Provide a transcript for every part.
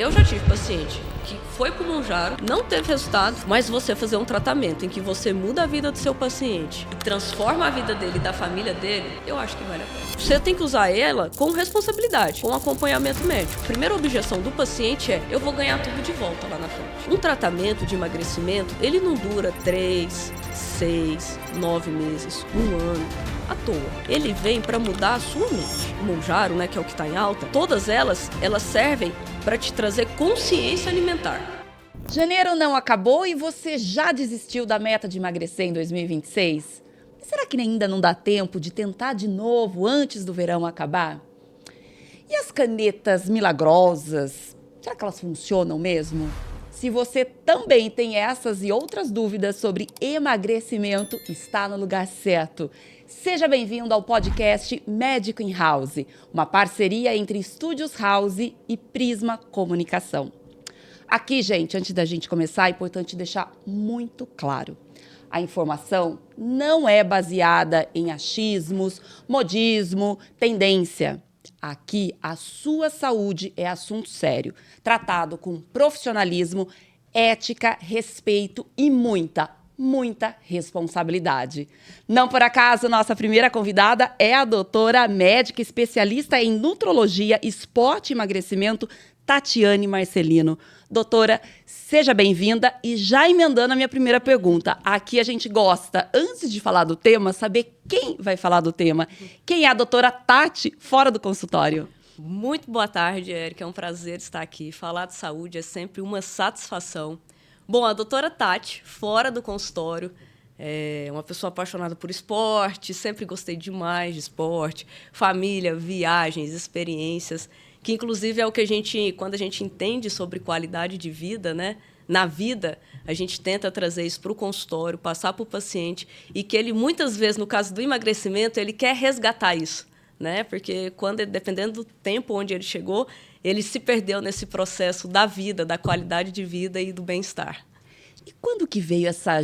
Eu já tive paciente que foi pro Mounjaro, não teve resultado, mas você fazer um tratamento em que você muda a vida do seu paciente e transforma a vida dele e da família dele, eu acho que vale a pena. Você tem que usar ela com responsabilidade, com acompanhamento médico. A primeira objeção do paciente é: eu vou ganhar tudo de volta lá na frente. Um tratamento de emagrecimento, ele não dura 3, 6, 9 meses, 1 ano. À toa. Ele vem para mudar a sua mente. O Mounjaro, que é o que está em alta, todas elas servem para te trazer consciência alimentar. Janeiro não acabou e você já desistiu da meta de emagrecer em 2026? Mas será que ainda não dá tempo de tentar de novo antes do verão acabar? E as canetas milagrosas, será que elas funcionam mesmo? Se você também tem essas e outras dúvidas sobre emagrecimento, está no lugar certo. Seja bem-vindo ao podcast Médico in House, uma parceria entre Estúdios House e Prisma Comunicação. Aqui, gente, antes da gente começar, é importante deixar muito claro: a informação não é baseada em achismos, modismo, tendência. Aqui, a sua saúde é assunto sério, tratado com profissionalismo, ética, respeito e muita responsabilidade. Não por acaso, nossa primeira convidada é a doutora médica especialista em nutrologia, esporte e emagrecimento, Tatiane Marcelino. Doutora, seja bem-vinda e já emendando a minha primeira pergunta. Aqui a gente gosta, antes de falar do tema, saber quem vai falar do tema. Quem é a doutora Tati fora do consultório? Muito boa tarde, Érica. É um prazer estar aqui. Falar de saúde é sempre uma satisfação. Bom, a doutora Tati, fora do consultório, é uma pessoa apaixonada por esporte, sempre gostei demais de esporte, família, viagens, experiências, que inclusive é o que quando a gente entende sobre qualidade de vida, na vida, a gente tenta trazer isso para o consultório, passar para o paciente, e que ele, muitas vezes, no caso do emagrecimento, ele quer resgatar isso, porque dependendo do tempo onde ele chegou, ele se perdeu nesse processo da vida, da qualidade de vida e do bem-estar. E quando que veio essa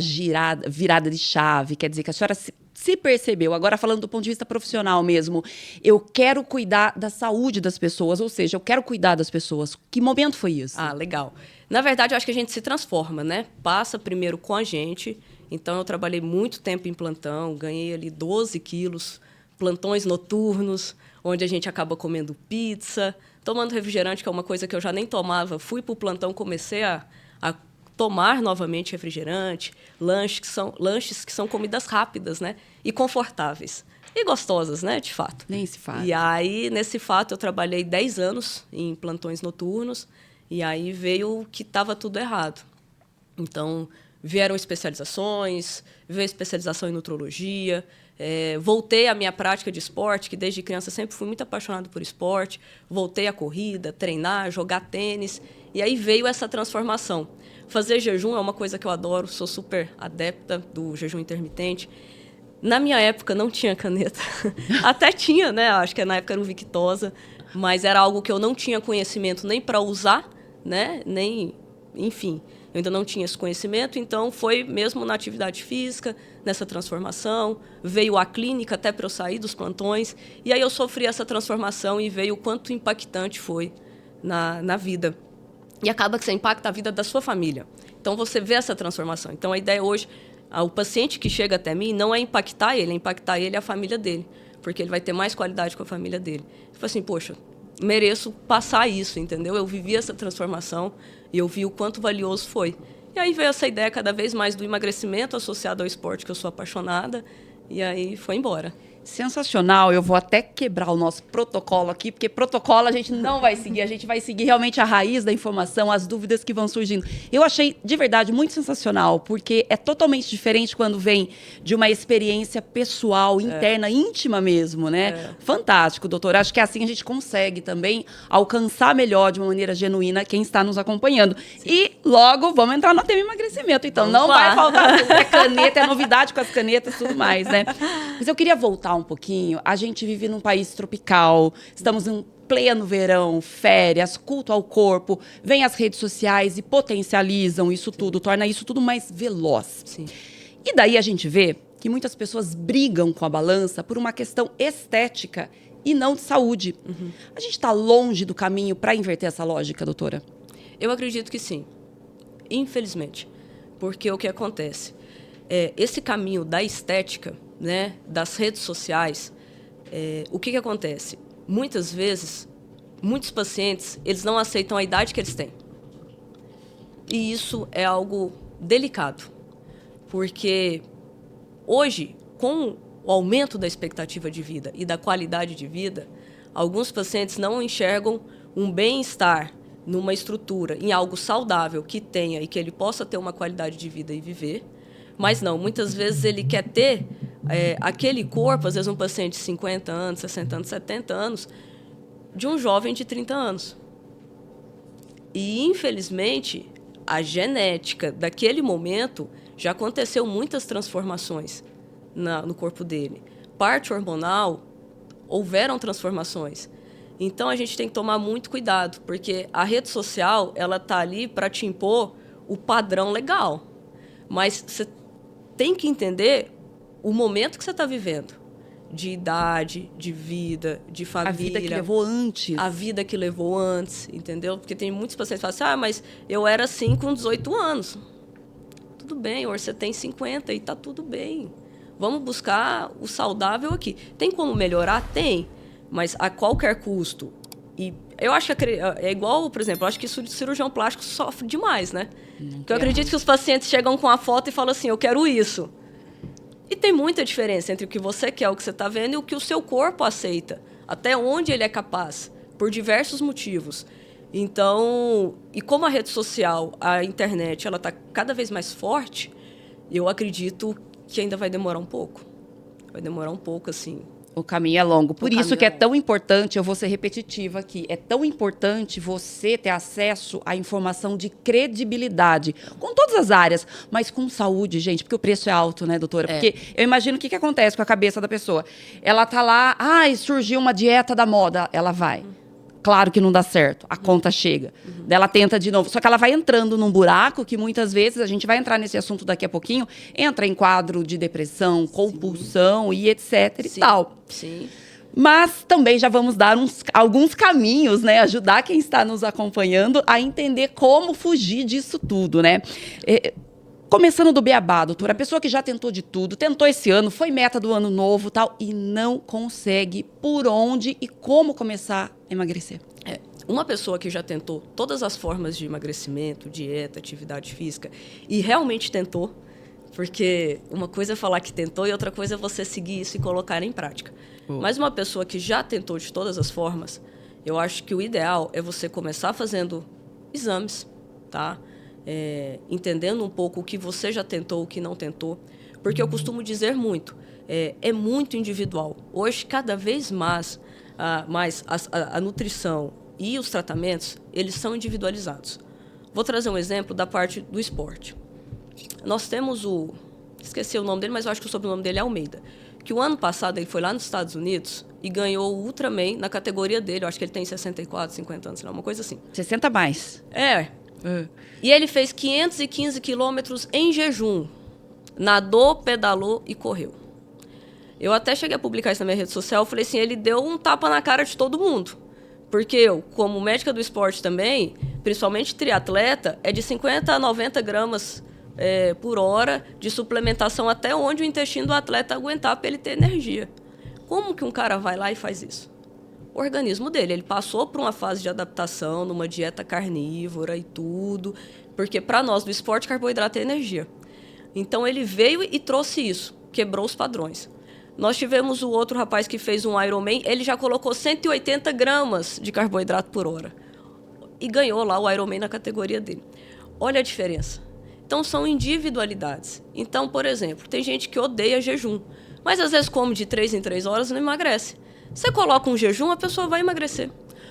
virada de chave? Quer dizer, que a senhora se percebeu, agora falando do ponto de vista profissional mesmo, eu quero cuidar da saúde das pessoas, ou seja, eu quero cuidar das pessoas. Que momento foi isso? Ah, legal. Na verdade, eu acho que a gente se transforma, Passa primeiro com a gente. Então, eu trabalhei muito tempo em plantão, ganhei ali 12 quilos, plantões noturnos, onde a gente acaba comendo pizza, tomando refrigerante, que é uma coisa que eu já nem tomava. Fui para o plantão, comecei a tomar novamente refrigerante, lanches que são comidas rápidas, e confortáveis. E gostosas, de fato. Nem se fala. E aí, nesse fato, eu trabalhei 10 anos em plantões noturnos, e aí veio que estava tudo errado. Então, vieram especializações, veio especialização em nutrologia, voltei à minha prática de esporte, que desde criança sempre fui muito apaixonado por esporte, voltei à corrida, treinar, jogar tênis, e aí veio essa transformação. Fazer jejum é uma coisa que eu adoro, sou super adepta do jejum intermitente. Na minha época não tinha caneta, até tinha, acho que na época era um Victosa, mas era algo que eu não tinha conhecimento nem para usar, enfim, eu ainda não tinha esse conhecimento, então foi mesmo na atividade física, nessa transformação, veio a clínica até para eu sair dos plantões, e aí eu sofri essa transformação e veio o quanto impactante foi na vida. E acaba que você impacta a vida da sua família. Então, você vê essa transformação. Então, a ideia hoje, o paciente que chega até mim não é impactar ele e a família dele, porque ele vai ter mais qualidade com a família dele. Eu falo assim, poxa, mereço passar isso, entendeu? Eu vivi essa transformação e eu vi o quanto valioso foi. E aí veio essa ideia cada vez mais do emagrecimento associado ao esporte, que eu sou apaixonada, e aí foi embora. Sensacional, eu vou até quebrar o nosso protocolo aqui, porque protocolo a gente não vai seguir, a gente vai seguir realmente a raiz da informação, as dúvidas que vão surgindo. Eu achei, de verdade, muito sensacional, porque é totalmente diferente quando vem de uma experiência pessoal, interna, íntima mesmo, Fantástico, doutor. Acho que assim a gente consegue também alcançar melhor, de uma maneira genuína, quem está nos acompanhando. Sim. E logo vamos entrar no tema emagrecimento, então. Vamos vai faltar tudo, caneta, é novidade com as canetas e tudo mais, Mas eu queria voltar um pouquinho. A gente vive num país tropical, estamos em pleno verão, férias, culto ao corpo, vem as redes sociais e potencializam isso tudo, torna isso tudo mais veloz. Sim. E daí a gente vê que muitas pessoas brigam com a balança por uma questão estética e não de saúde. A gente está longe do caminho para inverter essa lógica, doutora? Eu acredito que sim, infelizmente. Porque o que acontece? Esse caminho da estética, né, das redes sociais, o que acontece? Muitas vezes, muitos pacientes, eles não aceitam a idade que eles têm. E isso é algo delicado, porque hoje, com o aumento da expectativa de vida e da qualidade de vida, alguns pacientes não enxergam um bem-estar numa estrutura, em algo saudável que tenha e que ele possa ter uma qualidade de vida e viver, mas não, muitas vezes ele quer ter aquele corpo, às vezes um paciente de 50 anos, 60 anos, 70 anos, de um jovem de 30 anos. E, infelizmente, a genética daquele momento já aconteceu muitas transformações no corpo dele. Parte hormonal, houveram transformações. Então, a gente tem que tomar muito cuidado, porque a rede social ela está ali para te impor o padrão legal. Mas você tem que entender o momento que você está vivendo. De idade, de vida, de família. A vida que levou antes. A vida que levou antes, entendeu? Porque tem muitos pacientes que falam assim, mas eu era assim com 18 anos. Tudo bem, hoje você tem 50 e está tudo bem. Vamos buscar o saudável aqui. Tem como melhorar? Tem, mas a qualquer custo. E eu acho que é igual, por exemplo, eu acho que o cirurgião plástico sofre demais, né? Porque eu acredito que os pacientes chegam com a foto e falam assim, eu quero isso. E tem muita diferença entre o que você quer, o que você está vendo, e o que o seu corpo aceita. Até onde ele é capaz, por diversos motivos. Então, e como a rede social, a internet, ela está cada vez mais forte, eu acredito que ainda vai demorar um pouco. Vai demorar um pouco, assim. O caminho é longo. Por isso que é tão importante, eu vou ser repetitiva aqui, é tão importante você ter acesso à informação de credibilidade, com todas as áreas, mas com saúde, gente, porque o preço é alto, né, doutora? Porque eu imagino o que acontece com a cabeça da pessoa. Ela tá lá, surgiu uma dieta da moda, ela vai. Claro que não dá certo, a conta chega. Ela tenta de novo, só que ela vai entrando num buraco que muitas vezes, a gente vai entrar nesse assunto daqui a pouquinho, entra em quadro de depressão, compulsão e etc e tal. Sim. Mas também já vamos dar alguns caminhos, né? Ajudar quem está nos acompanhando a entender como fugir disso tudo, né? Começando do beabá, doutora, a pessoa que já tentou de tudo, tentou esse ano, foi meta do ano novo tal, e não consegue por onde e como começar a emagrecer. Uma pessoa que já tentou todas as formas de emagrecimento, dieta, atividade física, e realmente tentou, porque uma coisa é falar que tentou e outra coisa é você seguir isso e colocar em prática. Mas uma pessoa que já tentou de todas as formas, eu acho que o ideal é você começar fazendo exames, tá? Entendendo um pouco o que você já tentou, o que não tentou. Porque eu costumo dizer muito, é muito individual. Hoje, cada vez mais a nutrição e os tratamentos, eles são individualizados. Vou trazer um exemplo da parte do esporte. Nós temos esqueci o nome dele, mas eu acho que o sobrenome dele é Almeida, que o ano passado ele foi lá nos Estados Unidos e ganhou o Ultraman na categoria dele. Eu acho que ele tem 64, 50 anos, uma coisa assim. 60 mais. E ele fez 515 quilômetros em jejum. Nadou, pedalou e correu. Eu até cheguei a publicar isso na minha rede social. Eu falei assim, ele deu um tapa na cara de todo mundo. Porque eu, como médica do esporte também, principalmente triatleta, é de 50 a 90 gramas por hora de suplementação até onde o intestino do atleta aguentar para ele ter energia. Como que um cara vai lá e faz isso? O organismo dele, ele passou por uma fase de adaptação, numa dieta carnívora e tudo, porque para nós do esporte, carboidrato é energia. Então ele veio e trouxe isso, quebrou os padrões. Nós tivemos o outro rapaz que fez um Ironman, ele já colocou 180 gramas de carboidrato por hora e ganhou lá o Ironman na categoria dele. Olha a diferença. Então são individualidades. Então, por exemplo, tem gente que odeia jejum, mas às vezes come de 3 em 3 horas e não emagrece. Você coloca um jejum, a pessoa vai emagrecer.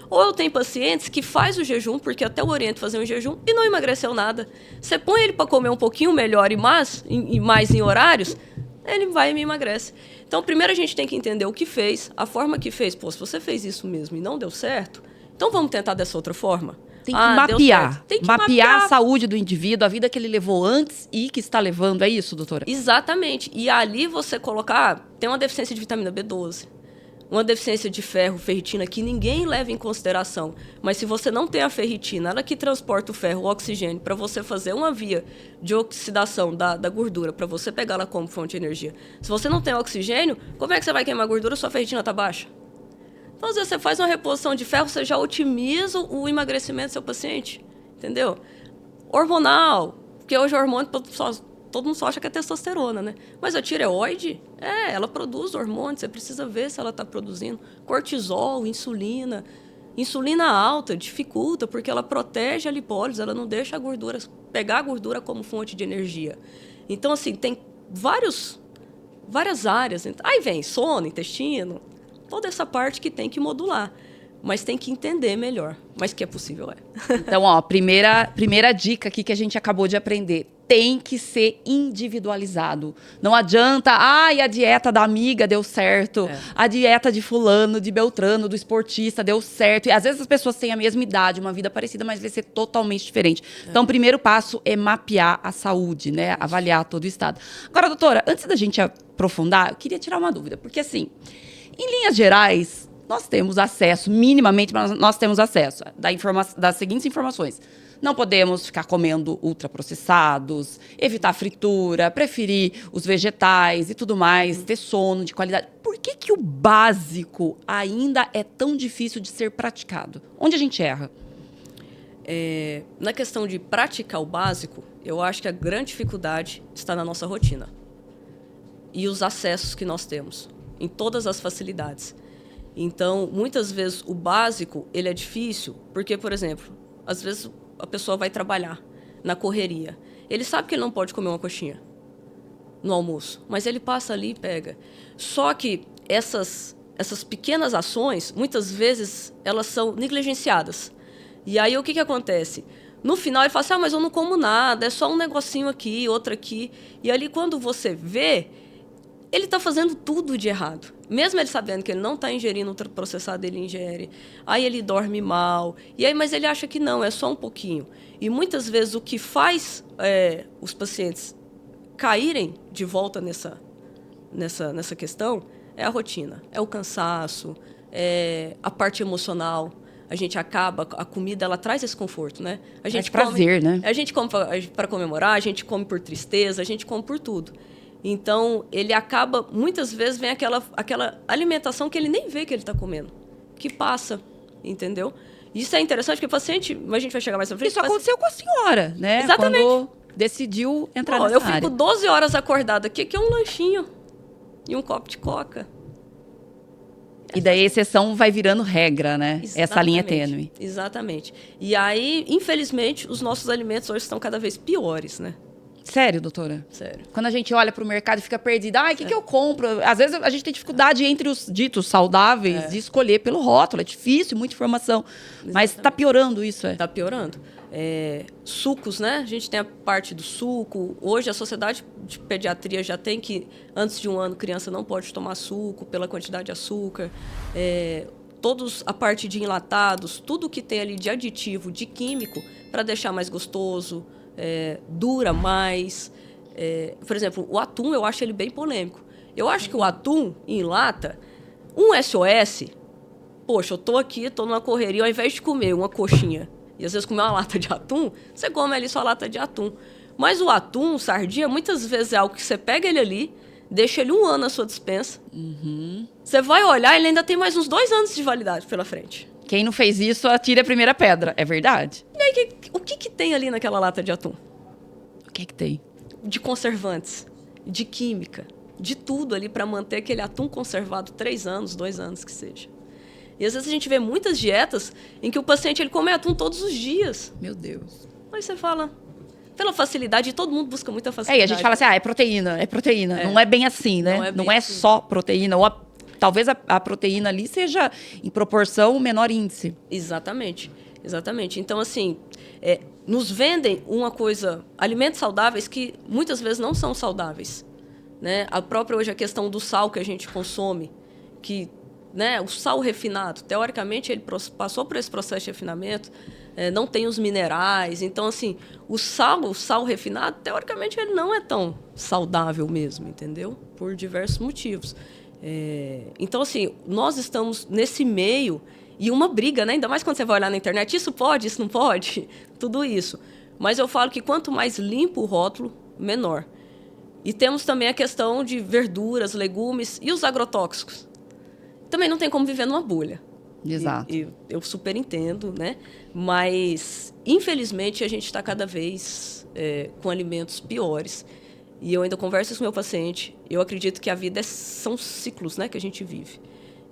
Ou eu tenho pacientes que faz o jejum, porque até eu oriento fazer um jejum, e não emagreceu nada. Você põe ele para comer um pouquinho melhor e mais em horários, ele vai e me emagrece. Então, primeiro a gente tem que entender o que fez, a forma que fez. Pô, se você fez isso mesmo e não deu certo, então vamos tentar dessa outra forma? Tem que mapear. Tem que mapear a saúde do indivíduo, a vida que ele levou antes e que está levando. É isso, doutora? Exatamente. E ali você colocar... tem uma deficiência de vitamina B12. uma deficiência de ferro, ferritina, que ninguém leva em consideração, mas se você não tem a ferritina, ela que transporta o ferro, o oxigênio, para você fazer uma via de oxidação da gordura, para você pegá-la como fonte de energia. Se você não tem oxigênio, como é que você vai queimar gordura se sua ferritina está baixa? Então, às vezes, você faz uma reposição de ferro, você já otimiza o emagrecimento do seu paciente, entendeu? Hormonal, porque hoje o hormônio, todo mundo só acha que é testosterona, né? Mas a tireoide, ela produz hormônios, você precisa ver se ela está produzindo. Cortisol, insulina. Insulina alta dificulta, porque ela protege a lipólise, ela não deixa pegar a gordura como fonte de energia. Então, assim, tem várias áreas. Aí vem sono, intestino, toda essa parte que tem que modular. Mas tem que entender melhor. Mas que é possível, Então, ó, primeira dica aqui que a gente acabou de aprender. Tem que ser individualizado. Não adianta, a dieta da amiga deu certo, a dieta de fulano, de Beltrano, do esportista deu certo. E às vezes as pessoas têm a mesma idade, uma vida parecida, mas vai ser totalmente diferente. Então, o primeiro passo é mapear a saúde, né? Avaliar todo o estado. Agora, doutora, antes da gente aprofundar, eu queria tirar uma dúvida. Porque, assim, em linhas gerais, nós temos acesso, minimamente, mas nós temos acesso das seguintes informações. Não podemos ficar comendo ultraprocessados, evitar fritura, preferir os vegetais e tudo mais, ter sono de qualidade. Por que o básico ainda é tão difícil de ser praticado? Onde a gente erra? Na questão de praticar o básico, eu acho que a grande dificuldade está na nossa rotina. E os acessos que nós temos, em todas as facilidades. Então, muitas vezes, o básico ele é difícil, porque, por exemplo, às vezes a pessoa vai trabalhar na correria. Ele sabe que ele não pode comer uma coxinha no almoço, mas ele passa ali e pega. Só que essas pequenas ações, muitas vezes, elas são negligenciadas. E aí, o que acontece? No final, ele fala assim, mas eu não como nada, é só um negocinho aqui, outro aqui. E ali, quando você vê, ele está fazendo tudo de errado. Mesmo ele sabendo que ele não está ingerindo ultraprocessado, ele ingere. Aí ele dorme mal. E aí, mas ele acha que não, é só um pouquinho. E muitas vezes o que faz os pacientes caírem de volta nessa questão é a rotina, é o cansaço, é a parte emocional. A comida, ela traz esse conforto, né? A gente come prazer, né? A gente come para comemorar, a gente come por tristeza, a gente come por tudo. Então, ele acaba, muitas vezes, vem aquela alimentação que ele nem vê que ele está comendo, que passa, entendeu? Isso é interessante, porque o paciente, a gente vai chegar mais à frente... Isso aconteceu com a senhora, né? Exatamente. Quando decidiu entrar nessa área. Eu fico 12 horas acordada aqui, que é um lanchinho e um copo de coca. E daí a exceção vai virando regra, né? Exatamente. Essa linha tênue. Exatamente. E aí, infelizmente, os nossos alimentos hoje estão cada vez piores, né? Sério, doutora? Sério. Quando a gente olha para o mercado e fica perdida, o que eu compro? Às vezes a gente tem dificuldade entre os ditos saudáveis de escolher pelo rótulo. É difícil, muita informação. Exatamente. Mas está piorando isso, Está piorando. Sucos, né? A gente tem a parte do suco. Hoje a Sociedade de Pediatria já tem que, antes de 1 ano, criança não pode tomar suco pela quantidade de açúcar. A parte de enlatados, tudo que tem ali de aditivo, de químico, para deixar mais gostoso. Dura mais. Por exemplo, o atum, eu acho ele bem polêmico. Eu acho que o atum em lata, um SOS, poxa, eu tô aqui, tô numa correria, ao invés de comer uma coxinha e às vezes comer uma lata de atum, você come ali sua lata de atum. Mas o atum, sardinha, muitas vezes é algo que você pega ele ali, deixa ele 1 ano na sua despensa. Você vai olhar, ele ainda tem mais uns 2 anos de validade pela frente. Quem não fez isso, atire a primeira pedra. É verdade? E aí, o que tem ali naquela lata de atum? O que tem? De conservantes, de química, de tudo ali para manter aquele atum conservado 3 anos, 2 anos que seja. E às vezes a gente vê muitas dietas em que o paciente ele come atum todos os dias. Meu Deus. Aí você fala, pela facilidade, todo mundo busca muita facilidade. E a gente fala assim, é proteína. Não é bem assim, né? Não é assim. Só proteína. Ou talvez a proteína ali seja em proporção menor índice. Exatamente. Então, assim, nos vendem uma coisa, alimentos saudáveis que muitas vezes não são saudáveis. Né? A própria hoje a questão do sal que a gente consome, que, né, o sal refinado, teoricamente, ele passou por esse processo de refinamento, não tem os minerais. Então, assim, o sal refinado, teoricamente, ele não é tão saudável mesmo, entendeu? Por diversos motivos. Então, assim, nós estamos nesse meio e uma briga, né? Ainda mais quando você vai olhar na internet, isso pode, isso não pode, tudo isso. Mas eu falo que quanto mais limpo o rótulo, menor. E temos também a questão de verduras, legumes e os agrotóxicos. Também não tem como viver numa bolha. Exato. E eu super entendo, né? Mas, infelizmente, a gente está cada vez com alimentos piores. E eu ainda converso com o meu paciente. Eu acredito que a vida são ciclos, né, que a gente vive.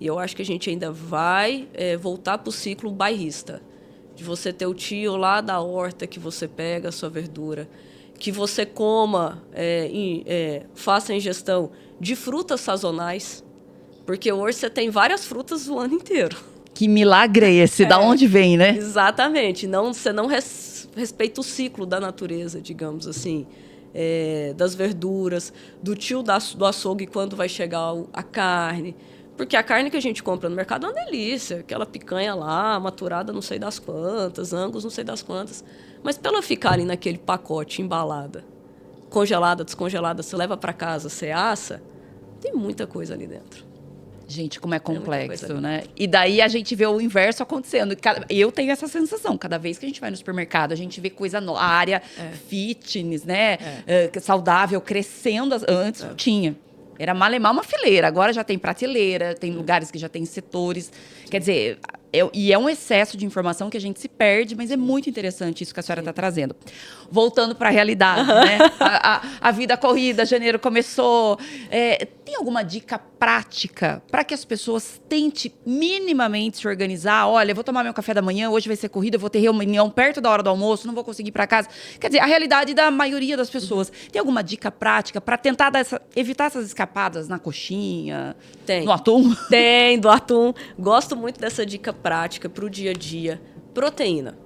E eu acho que a gente ainda vai voltar para o ciclo bairrista. De você ter o tio lá da horta que você pega a sua verdura. Que você coma, faça a ingestão de frutas sazonais. Porque hoje você tem várias frutas o ano inteiro. Que milagre é esse? Da onde vem, né? Exatamente. Você não respeita o ciclo da natureza, digamos assim. Das verduras, do tio do açougue quando vai chegar a carne. Porque a carne que a gente compra no mercado é uma delícia. Aquela picanha lá, maturada não sei das quantas, angus não sei das quantas. Mas para ela ficar ali naquele pacote, embalada, congelada, descongelada, você leva para casa, você assa, tem muita coisa ali dentro. Gente, como é complexo, né? E daí a gente vê o inverso acontecendo. Eu tenho essa sensação. Cada vez que a gente vai no supermercado, a gente vê coisa nova. A área fitness, né? Saudável, crescendo. Antes não tinha. Era malemar uma fileira. Agora já tem prateleira, tem lugares que já tem setores. Quer dizer, é um excesso de informação que a gente se perde, mas é muito interessante isso que a senhora está trazendo. Voltando para a realidade, né? A vida corrida, janeiro começou. Tem alguma dica prática para que as pessoas tentem minimamente se organizar? Olha, eu vou tomar meu café da manhã, hoje vai ser corrida, eu vou ter reunião perto da hora do almoço, não vou conseguir ir para casa. Quer dizer, a realidade da maioria das pessoas. Tem alguma dica prática para tentar evitar essas escapadas na coxinha, no atum? Tem, do atum. Gosto muito dessa dica prática para o dia a dia. Proteína.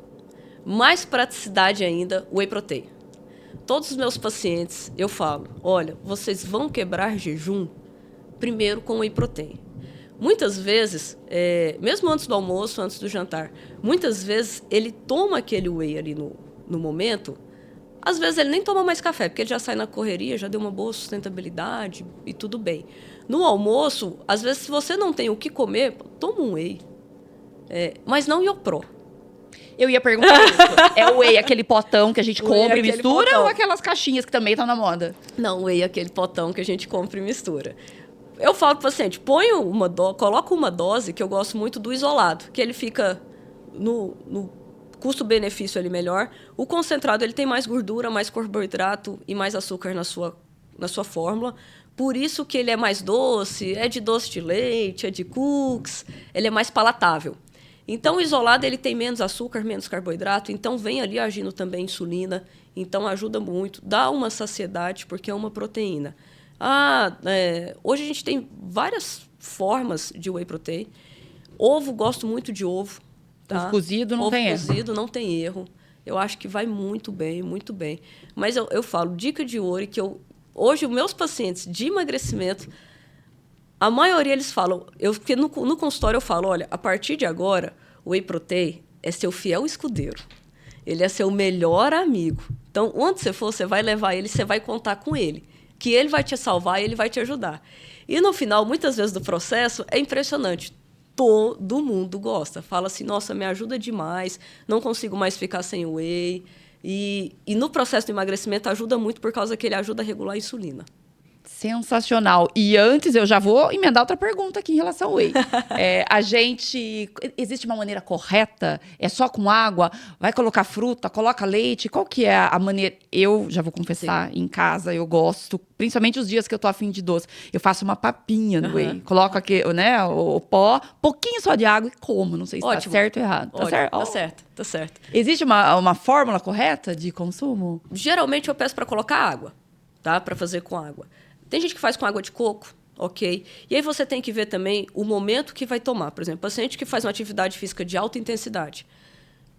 Mais praticidade ainda, whey protein. Todos os meus pacientes, eu falo, olha, vocês vão quebrar jejum primeiro com whey protein. Muitas vezes, mesmo antes do almoço, antes do jantar, muitas vezes ele toma aquele whey ali no momento, às vezes ele nem toma mais café, porque ele já sai na correria, já deu uma boa sustentabilidade e tudo bem. No almoço, às vezes, se você não tem o que comer, toma um whey. Mas não Iopro. Eu ia perguntar isso. É o whey, aquele potão que a gente compra e mistura, potão, ou aquelas caixinhas que também estão na moda? Não, o whey é aquele potão que a gente compra e mistura. Eu falo para o paciente, coloca uma dose, que eu gosto muito do isolado, que ele fica no custo-benefício ali melhor. O concentrado ele tem mais gordura, mais carboidrato e mais açúcar na sua fórmula. Por isso que ele é mais doce, é de doce de leite, é de cookies, ele é mais palatável. Então, o isolado ele tem menos açúcar, menos carboidrato, então vem ali agindo também insulina, então ajuda muito, dá uma saciedade, porque é uma proteína. Hoje a gente tem várias formas de whey protein. Ovo, gosto muito de ovo. Tá? Ovo cozido não tem erro. Ovo cozido não tem erro. Eu acho que vai muito bem, muito bem. Mas eu falo, dica de ouro, que hoje os meus pacientes de emagrecimento, a maioria eles falam, porque no consultório eu falo, olha, a partir de agora, o whey protein é seu fiel escudeiro. Ele é seu melhor amigo. Então, onde você for, você vai levar ele, você vai contar com ele. Que ele vai te salvar e ele vai te ajudar. E no final, muitas vezes do processo, é impressionante. Todo mundo gosta. Fala assim, nossa, me ajuda demais, não consigo mais ficar sem whey. E no processo do emagrecimento ajuda muito por causa que ele ajuda a regular a insulina. Sensacional. E antes, eu já vou emendar outra pergunta aqui em relação ao whey. Existe uma maneira correta? É só com água? Vai colocar fruta? Coloca leite? Qual que é a maneira? Eu já vou confessar, em casa eu gosto, principalmente os dias que eu tô afim de doce. Eu faço uma papinha no whey. Coloco aqui, né, o pó, pouquinho só de água e como. Não sei se tá certo ou errado. Tá certo? Tá certo, tá certo. Existe uma fórmula correta de consumo? Geralmente eu peço para colocar água, tá? Para fazer com água. Tem gente que faz com água de coco, ok? E aí você tem que ver também o momento que vai tomar. Por exemplo, paciente que faz uma atividade física de alta intensidade.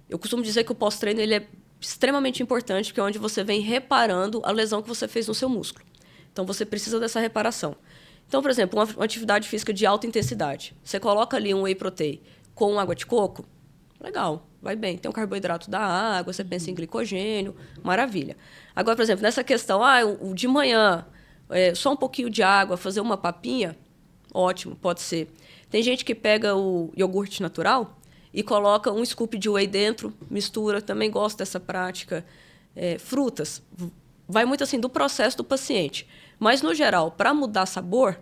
Eu costumo dizer que o pós-treino ele é extremamente importante, porque é onde você vem reparando a lesão que você fez no seu músculo. Então, você precisa dessa reparação. Então, por exemplo, uma atividade física de alta intensidade. Você coloca ali um whey protein com água de coco, legal, vai bem. Tem o carboidrato da água, você pensa em glicogênio, maravilha. Agora, por exemplo, nessa questão, o de manhã... só um pouquinho de água, fazer uma papinha, Ótimo, pode ser. Tem gente que pega o iogurte natural e coloca um scoop de whey dentro, mistura, também gosto dessa prática. Frutas, vai muito assim do processo do paciente. Mas, no geral, para mudar sabor,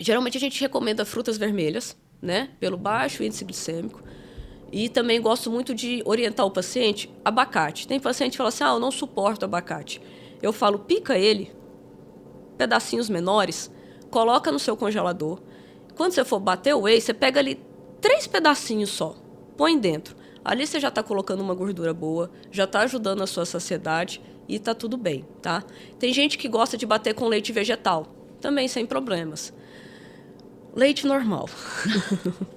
geralmente a gente recomenda frutas vermelhas, né? Pelo baixo índice glicêmico. E também gosto muito de orientar o paciente, abacate. Tem paciente que fala assim, eu não suporto abacate. Eu falo, pica ele, pedacinhos menores, coloca no seu congelador. Quando você for bater o whey, você pega ali 3 pedacinhos só, põe dentro. Ali você já está colocando uma gordura boa, já está ajudando a sua saciedade e está tudo bem, tá? Tem gente que gosta de bater com leite vegetal, também sem problemas. Leite normal.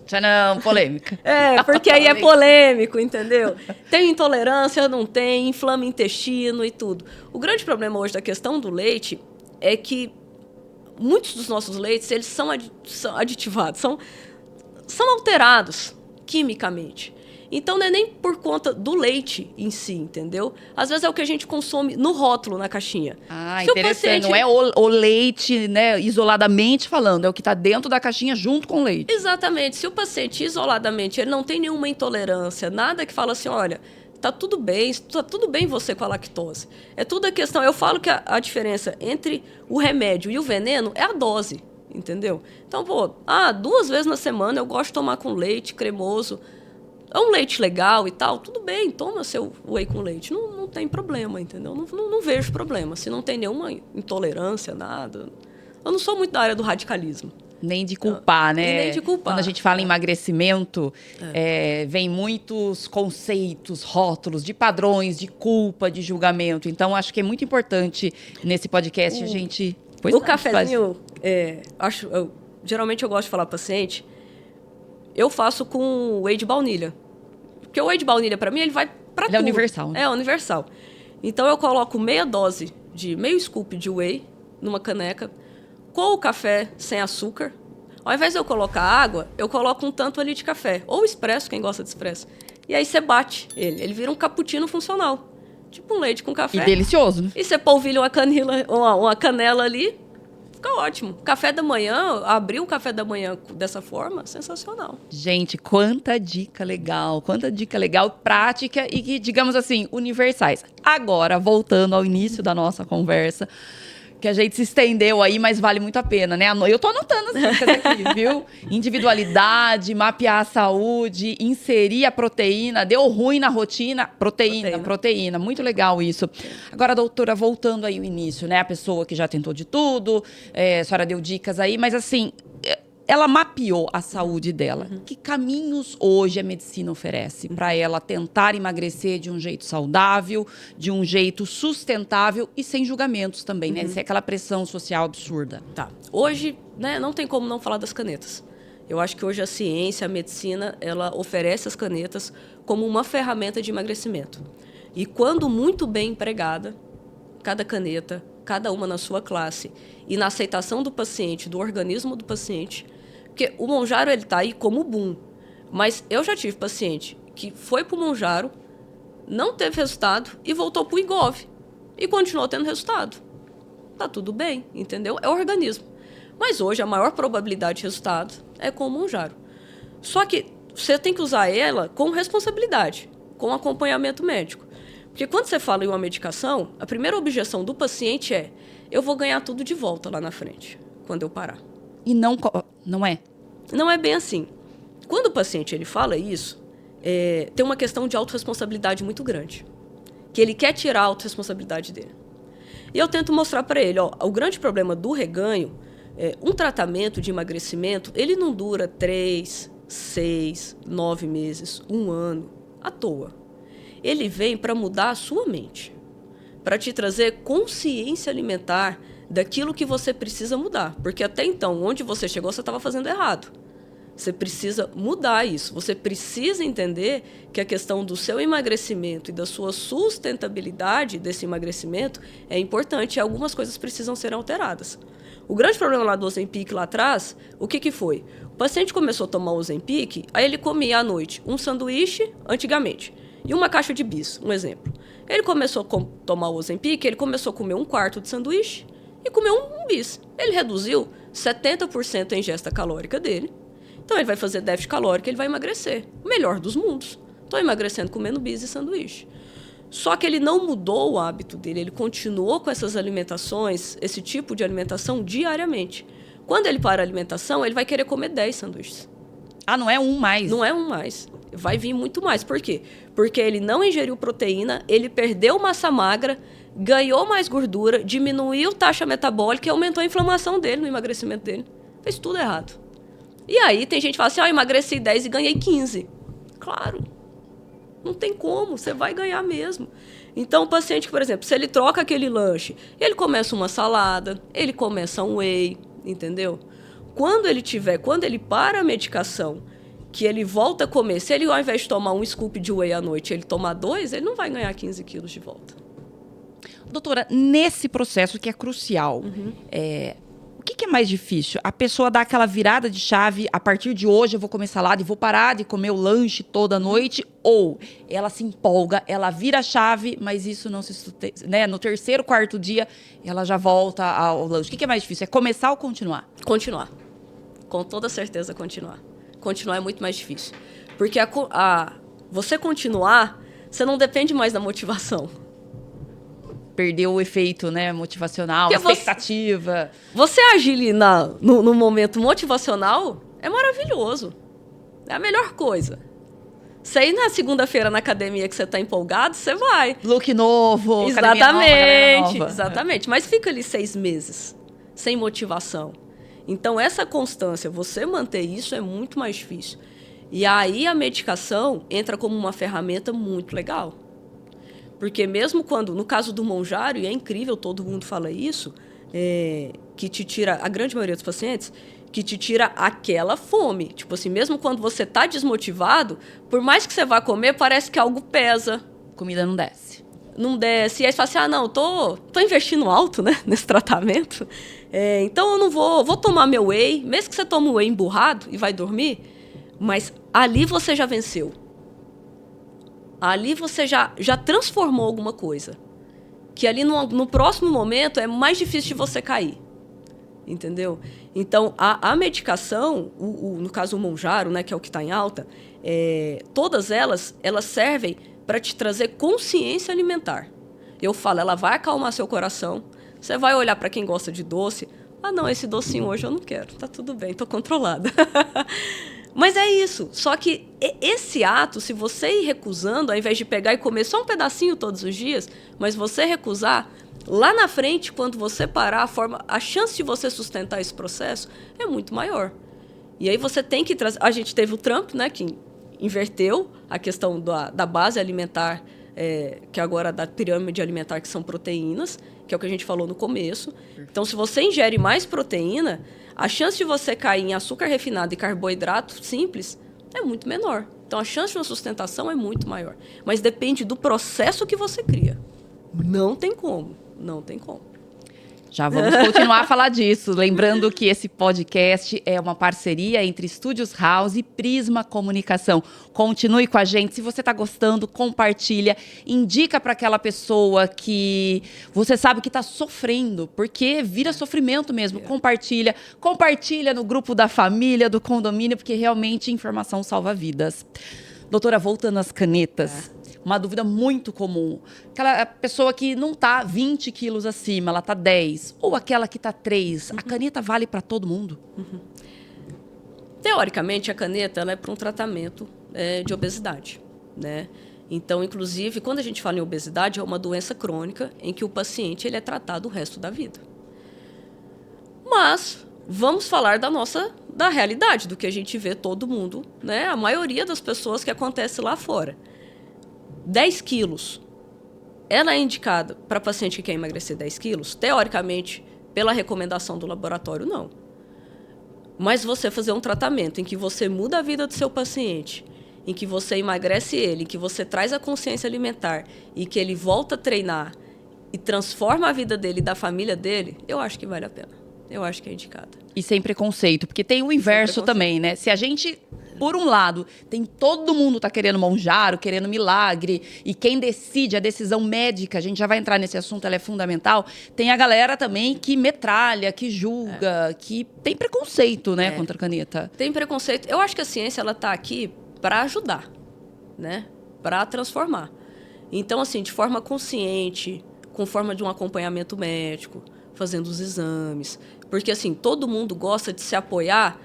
Tchanão, polêmica. Porque aí é polêmico, entendeu? Tem intolerância, não tem, inflama intestino e tudo. O grande problema hoje da questão do leite é que muitos dos nossos leites, eles são aditivados, são alterados quimicamente. Então, não é nem por conta do leite em si, entendeu? Às vezes é o que a gente consome no rótulo, na caixinha. Se interessante. Não é o leite, né, isoladamente falando, é o que está dentro da caixinha junto com o leite. Exatamente. Se o paciente, isoladamente, ele não tem nenhuma intolerância, nada que fala assim, olha, tá tudo bem você com a lactose. É tudo a questão. Eu falo que a diferença entre o remédio e o veneno é a dose, entendeu? Então, 2 vezes na semana eu gosto de tomar com leite cremoso. É um leite legal e tal, tudo bem, toma seu whey com leite. Não tem problema, entendeu? Não vejo problema. Se não tem nenhuma intolerância, nada. Eu não sou muito da área do radicalismo. Nem de culpar, né? Nem de culpar. Quando a gente fala em emagrecimento, vem muitos conceitos, rótulos de padrões, de culpa, de julgamento. Então, acho que é muito importante nesse podcast a gente... O cafezinho, geralmente eu gosto de falar para o paciente, eu faço com whey de baunilha. Porque o whey de baunilha, para mim, ele vai para tudo. É universal, né? É universal. Então, eu coloco meio scoop de whey numa caneca, com o café sem açúcar. Ao invés de eu colocar água, eu coloco um tanto ali de café. Ou expresso, quem gosta de expresso. E aí você bate ele. Ele vira um cappuccino funcional. Tipo um leite com café. E delicioso, né? E você polvilha uma canela ali, fica ótimo. Café da manhã, abrir o café da manhã dessa forma, sensacional. Gente, quanta dica legal, prática e que, digamos assim, universais. Agora, voltando ao início da nossa conversa, que a gente se estendeu aí, mas vale muito a pena, né? Eu tô anotando as dicas aqui, viu? Individualidade, mapear a saúde, inserir a proteína, deu ruim na rotina, proteína. Muito legal isso. Agora, doutora, voltando aí ao início, né? A pessoa que já tentou de tudo, a senhora deu dicas aí, mas assim... Ela mapeou a saúde dela. Que caminhos hoje a medicina oferece para ela tentar emagrecer de um jeito saudável, de um jeito sustentável e sem julgamentos também, né? Sem aquela pressão social absurda. Tá. Hoje, né, não tem como não falar das canetas. Eu acho que hoje a ciência, a medicina, ela oferece as canetas como uma ferramenta de emagrecimento. E quando muito bem empregada, cada caneta, cada uma na sua classe, e na aceitação do paciente, do organismo do paciente... Porque o Mounjaro, ele tá aí como boom. Mas eu já tive paciente que foi pro Mounjaro, não teve resultado e voltou pro Wegovy. E continuou tendo resultado. Tá tudo bem, entendeu? É o organismo. Mas hoje a maior probabilidade de resultado é com o Mounjaro. Só que você tem que usar ela com responsabilidade, com acompanhamento médico. Porque quando você fala em uma medicação, a primeira objeção do paciente é: eu vou ganhar tudo de volta lá na frente, quando eu parar. E não é? Não é bem assim. Quando o paciente ele fala isso, tem uma questão de autorresponsabilidade muito grande. Que ele quer tirar a autorresponsabilidade dele. E eu tento mostrar para ele, o grande problema do reganho, um tratamento de emagrecimento, ele não dura 3, 6, 9 meses, 1 ano, à toa. Ele vem para mudar a sua mente. Para te trazer consciência alimentar daquilo que você precisa mudar. Porque até então, onde você chegou, você estava fazendo errado. Você precisa mudar isso. Você precisa entender que a questão do seu emagrecimento e da sua sustentabilidade desse emagrecimento é importante e algumas coisas precisam ser alteradas. O grande problema lá do Ozempic lá atrás, o que foi? O paciente começou a tomar o Ozempic, aí ele comia à noite um sanduíche, antigamente, e uma caixa de bis, um exemplo. Ele começou a tomar o Ozempic, ele começou a comer 1/4 de sanduíche, e comeu um bis. Ele reduziu 70% é a ingesta calórica dele. Então, ele vai fazer déficit calórico, ele vai emagrecer. O melhor dos mundos. Estou emagrecendo comendo bis e sanduíche. Só que ele não mudou o hábito dele, ele continuou com essas alimentações, esse tipo de alimentação diariamente. Quando ele para a alimentação, ele vai querer comer 10 sanduíches. Ah, não é um mais? Não é um mais. Vai vir muito mais. Por quê? Porque ele não ingeriu proteína, ele perdeu massa magra, ganhou mais gordura, diminuiu a taxa metabólica e aumentou a inflamação dele, no emagrecimento dele. Fez tudo errado. E aí tem gente que fala assim, emagreci 10 e ganhei 15. Claro. Não tem como, você vai ganhar mesmo. Então, o paciente, por exemplo, se ele troca aquele lanche, ele começa uma salada, ele começa um whey, entendeu? Quando ele para a medicação, que ele volta a comer, se ele ao invés de tomar um scoop de whey à noite, ele tomar 2, ele não vai ganhar 15 quilos de volta. Doutora, nesse processo que é crucial, o que é mais difícil? A pessoa dá aquela virada de chave, a partir de hoje eu vou comer salada e vou parar de comer o lanche toda noite, ou ela se empolga, ela vira a chave, mas isso não se sustenta, né? No terceiro, quarto dia, ela já volta ao lanche. O que é mais difícil? É começar ou continuar? Continuar. Com toda certeza, continuar. Continuar é muito mais difícil. Porque você continuar, você não depende mais da motivação. Perdeu o efeito, né, motivacional, porque expectativa. Você agir ali no momento motivacional é maravilhoso. É a melhor coisa. Você ir na segunda-feira na academia que você está empolgado, você vai. Look novo, exatamente, nova. Exatamente. Mas fica ali 6 meses, sem motivação. Então, essa constância, você manter isso é muito mais difícil. E aí a medicação entra como uma ferramenta muito legal. Porque mesmo quando, no caso do Mounjaro, e é incrível, todo mundo fala isso, que te tira, a grande maioria dos pacientes, que te tira aquela fome. Tipo assim, mesmo quando você está desmotivado, por mais que você vá comer, parece que algo pesa. Comida não desce. Não desce. E aí você fala assim, não, tô investindo alto, né, nesse tratamento. Então eu não vou tomar meu whey, mesmo que você tome o whey emburrado e vai dormir, mas ali você já venceu. Ali você já transformou alguma coisa. Que ali no próximo momento é mais difícil de você cair. Entendeu? Então, a medicação, no caso o Mounjaro, né, que é o que está em alta, todas elas servem para te trazer consciência alimentar. Eu falo, ela vai acalmar seu coração. Você vai olhar para quem gosta de doce. Ah, não, esse docinho hoje eu não quero. Tá tudo bem, tô controlada. Mas é isso. Só que esse ato, se você ir recusando, ao invés de pegar e comer só um pedacinho todos os dias, mas você recusar, lá na frente, quando você parar, a chance de você sustentar esse processo é muito maior. E aí você tem que trazer... A gente teve o Trump, né, que inverteu a questão da base alimentar, que agora da pirâmide alimentar, que são proteínas, que é o que a gente falou no começo. Então, se você ingere mais proteína, a chance de você cair em açúcar refinado e carboidrato simples é muito menor. Então, a chance de uma sustentação é muito maior. Mas depende do processo que você cria. Não tem como. Não tem como. Já vamos continuar a falar disso. Lembrando que esse podcast é uma parceria entre Estúdios House e Prisma Comunicação. Continue com a gente. Se você está gostando, compartilha. Indica para aquela pessoa que você sabe que está sofrendo, porque vira sofrimento mesmo. Compartilha. Compartilha no grupo da família, do condomínio, porque realmente informação salva vidas. Doutora, voltando às canetas. Uma dúvida muito comum. Aquela pessoa que não está 20 quilos acima, ela está 10. Ou aquela que está 3. A caneta vale para todo mundo? Teoricamente, a caneta ela é para um tratamento de obesidade, né? Então, inclusive, quando a gente fala em obesidade, é uma doença crônica em que o paciente ele é tratado o resto da vida. Mas vamos falar da realidade, do que a gente vê todo mundo, né? A maioria das pessoas que acontece lá fora. 10 quilos, ela é indicada para paciente que quer emagrecer 10 quilos? Teoricamente, pela recomendação do laboratório, não. Mas você fazer um tratamento em que você muda a vida do seu paciente, em que você emagrece ele, em que você traz a consciência alimentar e que ele volta a treinar e transforma a vida dele e da família dele, eu acho que vale a pena. Eu acho que é indicada. E sem preconceito, porque tem o inverso também, né? Se a gente por um lado, tem todo mundo tá querendo monjaro, querendo milagre, e quem decide, a decisão médica, a gente já vai entrar nesse assunto, ela é fundamental, tem a galera também que metralha, que julga, que tem preconceito, né, contra a caneta. Tem preconceito. Eu acho que a ciência, ela tá aqui para ajudar, né? Para transformar. Então, assim, de forma consciente, com forma de um acompanhamento médico, fazendo os exames. Porque, assim, todo mundo gosta de se apoiar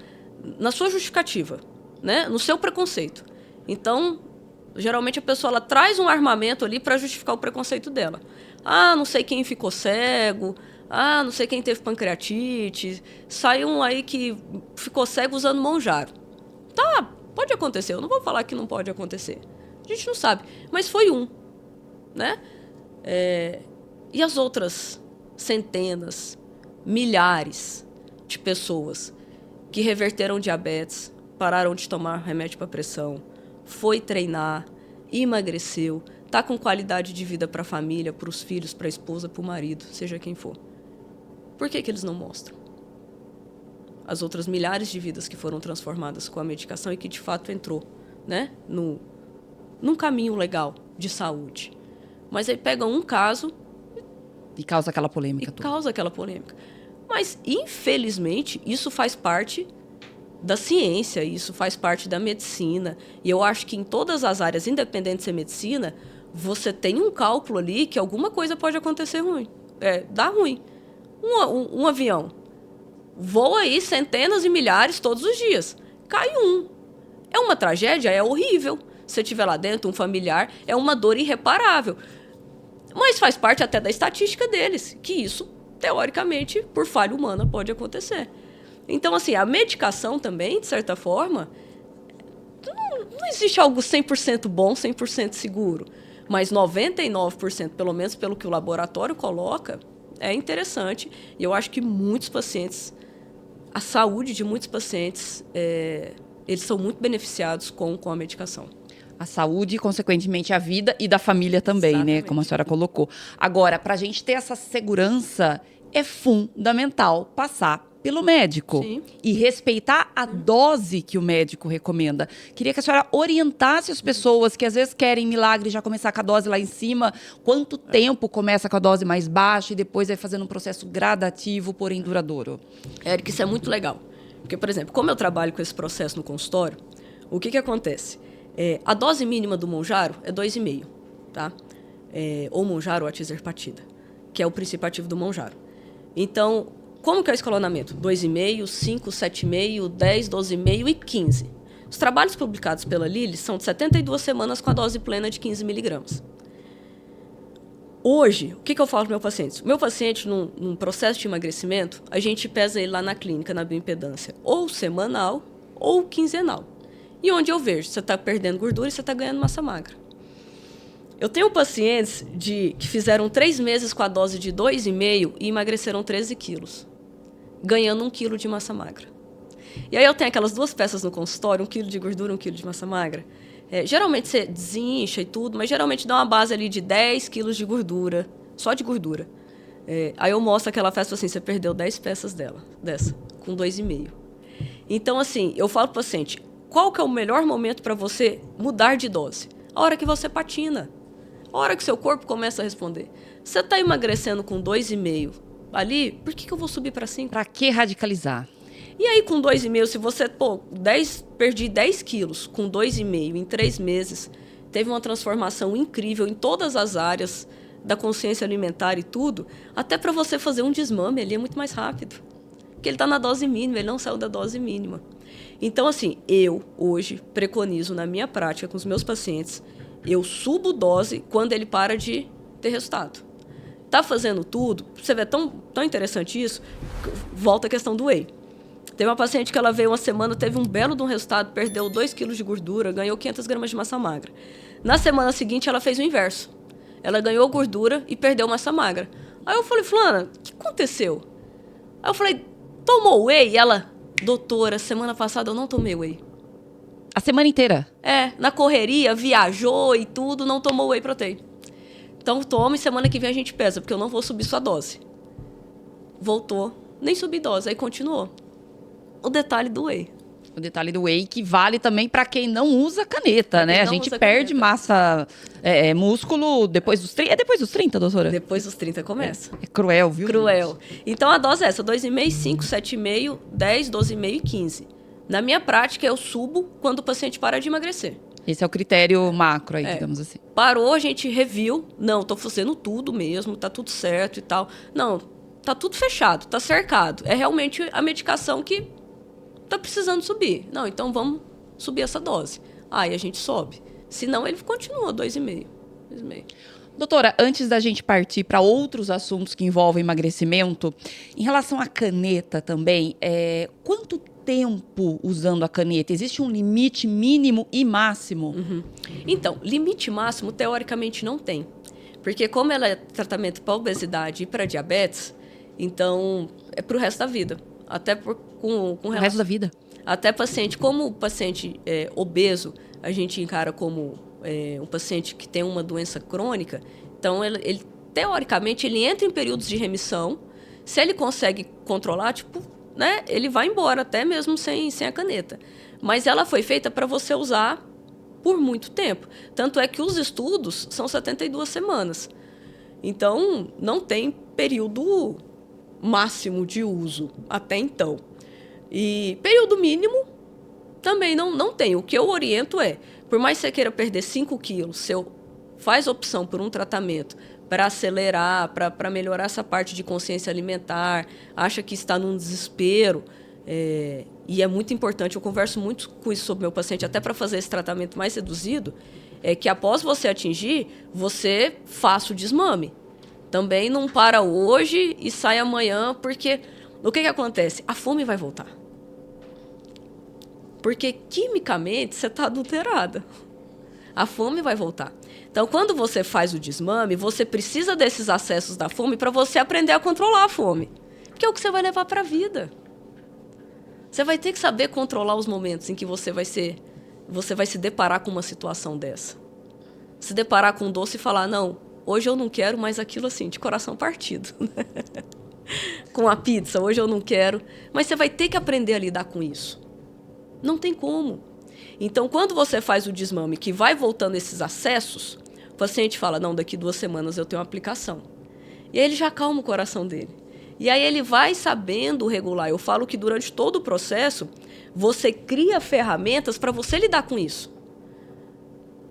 na sua justificativa, né? No seu preconceito. Então, geralmente a pessoa ela traz um armamento ali para justificar o preconceito dela. Ah, não sei quem ficou cego. Ah, não sei quem teve pancreatite. Saiu um aí que ficou cego usando monjaro. Tá, pode acontecer. Eu não vou falar que não pode acontecer. A gente não sabe. Mas foi um, né? E as outras centenas, milhares de pessoas que reverteram diabetes, pararam de tomar remédio para pressão, foi treinar, emagreceu, tá com qualidade de vida para a família, para os filhos, para a esposa, para o marido, seja quem for. Por que eles não mostram? As outras milhares de vidas que foram transformadas com a medicação e que de fato entrou, né, num caminho legal de saúde. Mas aí pega um caso e causa aquela polêmica toda. Causa aquela polêmica. Mas, infelizmente, isso faz parte da ciência, isso faz parte da medicina. E eu acho que em todas as áreas, independente de ser medicina, você tem um cálculo ali que alguma coisa pode acontecer ruim. Dá ruim. Um avião voa aí centenas e milhares todos os dias. Cai um. É uma tragédia? É horrível. Se tiver lá dentro um familiar, é uma dor irreparável. Mas faz parte até da estatística deles, que isso, teoricamente, por falha humana, pode acontecer. Então, assim, a medicação também, de certa forma, não existe algo 100% bom, 100% seguro. Mas 99%, pelo menos pelo que o laboratório coloca, é interessante. E eu acho que muitos pacientes, a saúde de muitos pacientes, eles são muito beneficiados com a medicação. A saúde e, consequentemente, a vida e da família também, exatamente, né? Como a senhora colocou. Agora, para a gente ter essa segurança, é fundamental passar pelo médico. Sim. E respeitar a dose que o médico recomenda. Queria que a senhora orientasse as pessoas que às vezes querem milagre já começar com a dose lá em cima. Quanto tempo começa com a dose mais baixa e depois vai fazendo um processo gradativo, porém duradouro? Érica, isso é muito legal. Porque, por exemplo, como eu trabalho com esse processo no consultório, o que acontece? A dose mínima do monjaro é 2,5, tá? Ou monjaro ou atizerpatida, que é o princípio ativo do monjaro. Então, como que é o escalonamento? 2,5, 5, 7,5, 10, 12,5 e 15. Os trabalhos publicados pela Lilly são de 72 semanas com a dose plena de 15 miligramas. Hoje, o que eu falo para meu paciente? Meu paciente, num processo de emagrecimento, a gente pesa ele lá na clínica, na bioimpedância, ou semanal ou quinzenal. E onde eu vejo, você está perdendo gordura e você está ganhando massa magra. Eu tenho pacientes que fizeram 3 meses com a dose de 2,5 e emagreceram 13 quilos, ganhando 1 quilo de massa magra. E aí eu tenho aquelas 2 peças no consultório, 1 quilo de gordura, 1 quilo de massa magra. Geralmente você desincha e tudo, mas geralmente dá uma base ali de 10 quilos de gordura, só de gordura. Aí eu mostro aquela festa assim, você perdeu 10 peças dessa, com 2,5. Então, assim, eu falo para o paciente, qual que é o melhor momento para você mudar de dose? A hora que você patina. A hora que seu corpo começa a responder. Você está emagrecendo com 2,5 ali, por que eu vou subir para 5? Para que radicalizar? E aí, com 2,5, se você, perdi 10 quilos com 2,5 em 3 meses, teve uma transformação incrível em todas as áreas da consciência alimentar e tudo, até para você fazer um desmame ali é muito mais rápido. Porque ele está na dose mínima, ele não saiu da dose mínima. Então, assim, eu, hoje, preconizo na minha prática com os meus pacientes, eu subo dose quando ele para de ter resultado. Tá fazendo tudo, você vê tão interessante isso, volta a questão do whey. Teve uma paciente que ela veio uma semana, teve um belo de um resultado, perdeu 2 quilos de gordura, ganhou 500 gramas de massa magra. Na semana seguinte, ela fez o inverso. Ela ganhou gordura e perdeu massa magra. Aí eu falei, fulana, o que aconteceu? Aí eu falei, tomou whey? E ela, doutora, semana passada eu não tomei whey. A semana inteira? Na correria, viajou e tudo, não tomou whey protein. Então tome, semana que vem a gente pesa, porque eu não vou subir sua dose. Voltou, nem subi dose, aí continuou. O detalhe do whey. O detalhe do whey que vale também para quem não usa caneta, né? A gente perde massa, músculo depois dos 30. É depois dos 30, doutora? Depois dos 30 começa. É cruel, viu? Cruel. Então a dose é essa: 2,5, 5, 7,5, 10, 12,5 e 15. Na minha prática, eu subo quando o paciente para de emagrecer. Esse é o critério macro aí, digamos assim. Parou, a gente reviu. Não, tô fazendo tudo mesmo, tá tudo certo e tal. Não, tá tudo fechado, tá cercado. É realmente a medicação que tá precisando subir. Não, então vamos subir essa dose. Aí a gente sobe. Senão ele continua 2,5. 2,5. Doutora, antes da gente partir para outros assuntos que envolvem emagrecimento, em relação à caneta também, quanto tempo usando a caneta? Existe um limite mínimo e máximo? Uhum. Então, limite máximo, teoricamente, não tem. Porque como ela é tratamento para obesidade e para diabetes, então é para o resto da vida. Até com o resto da vida? Até paciente, como o paciente obeso, a gente encara como um paciente que tem uma doença crônica, então ele teoricamente, ele entra em períodos de remissão. Se ele consegue controlar, né, ele vai embora, até mesmo sem a caneta. Mas ela foi feita para você usar por muito tempo. Tanto é que os estudos são 72 semanas. Então, não tem período máximo de uso até então. E período mínimo também não tem. O que eu oriento por mais que você queira perder 5 quilos, você faz opção por um tratamento para acelerar, para melhorar essa parte de consciência alimentar, acha que está num desespero, e é muito importante, eu converso muito com isso sobre meu paciente, até para fazer esse tratamento mais reduzido, é que após você atingir, você faça o desmame. Também não para hoje e sai amanhã, porque o que acontece? A fome vai voltar. Porque quimicamente você está adulterada. A fome vai voltar. Então, quando você faz o desmame, você precisa desses acessos da fome para você aprender a controlar a fome. Que é o que você vai levar para a vida. Você vai ter que saber controlar os momentos em que você vai se deparar com uma situação dessa. Se deparar com um doce e falar, não, hoje eu não quero mais aquilo assim, de coração partido. Com a pizza, hoje eu não quero. Mas você vai ter que aprender a lidar com isso. Não tem como. Então, quando você faz o desmame, que vai voltando esses acessos, o paciente fala, não, daqui 2 semanas eu tenho uma aplicação. E aí ele já acalma o coração dele. E aí ele vai sabendo regular. Eu falo que durante todo o processo, você cria ferramentas para você lidar com isso.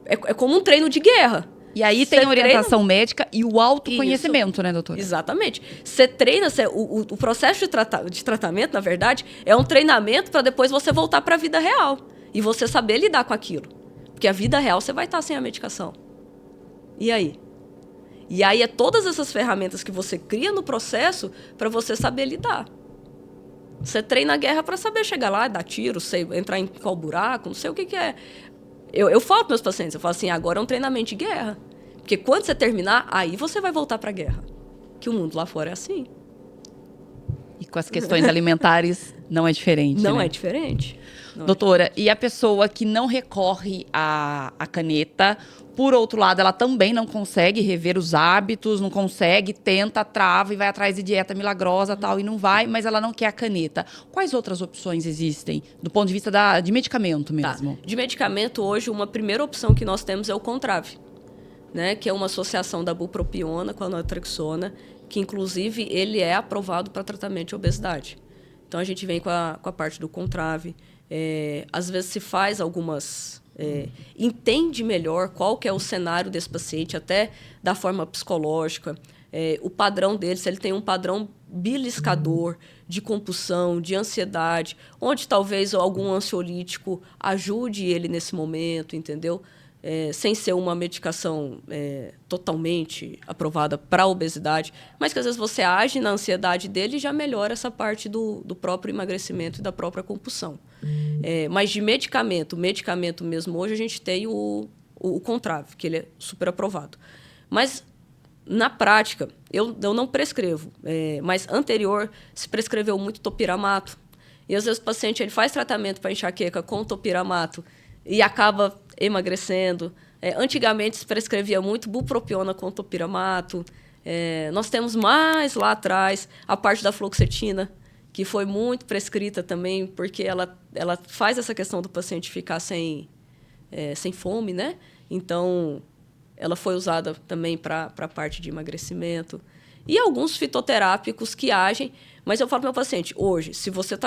É como um treino de guerra. E aí tem a orientação médica e o autoconhecimento, né, doutora? Exatamente. Você treina, o processo de tratamento, na verdade, é um treinamento para depois você voltar para a vida real. E você saber lidar com aquilo. Porque a vida real você vai estar sem a medicação. E aí? E aí é todas essas ferramentas que você cria no processo para você saber lidar. Você treina a guerra para saber chegar lá, dar tiro, entrar em qual buraco, não sei o que é. Eu falo para meus pacientes, eu falo assim, agora é um treinamento de guerra. Porque quando você terminar, aí você vai voltar para a guerra. Que o mundo lá fora é assim. E com as questões alimentares não é diferente, Não né? é diferente. Doutora, e a pessoa que não recorre à caneta, por outro lado, ela também não consegue rever os hábitos, não consegue, tenta, trava e vai atrás de dieta milagrosa tal, e não vai, mas ela não quer a caneta. Quais outras opções existem, do ponto de vista de medicamento mesmo? Tá. De medicamento, hoje, uma primeira opção que nós temos é o Contrave, né? Que é uma associação da bupropiona com a naltrexona, que, inclusive, ele é aprovado para tratamento de obesidade. Então, a gente vem com a parte do Contrave. Às vezes se faz algumas... entende melhor qual que é o cenário desse paciente, até da forma psicológica, o padrão dele, se ele tem um padrão beliscador de compulsão, de ansiedade, onde talvez algum ansiolítico ajude ele nesse momento, entendeu? Sem ser uma medicação totalmente aprovada para a obesidade, mas que às vezes você age na ansiedade dele e já melhora essa parte do próprio emagrecimento e da própria compulsão. Mas de medicamento mesmo, hoje a gente tem o Contrave, que ele é super aprovado. Mas, na prática, eu não prescrevo, mas anterior se prescreveu muito topiramato. E às vezes o paciente ele faz tratamento para enxaqueca com topiramato e acaba emagrecendo. Antigamente se prescrevia muito bupropiona com topiramato. Nós temos mais lá atrás a parte da fluoxetina, que foi muito prescrita também, porque ela faz essa questão do paciente ficar sem fome, né? Então, ela foi usada também para a parte de emagrecimento. E alguns fitoterápicos que agem, mas eu falo para o meu paciente, hoje, se você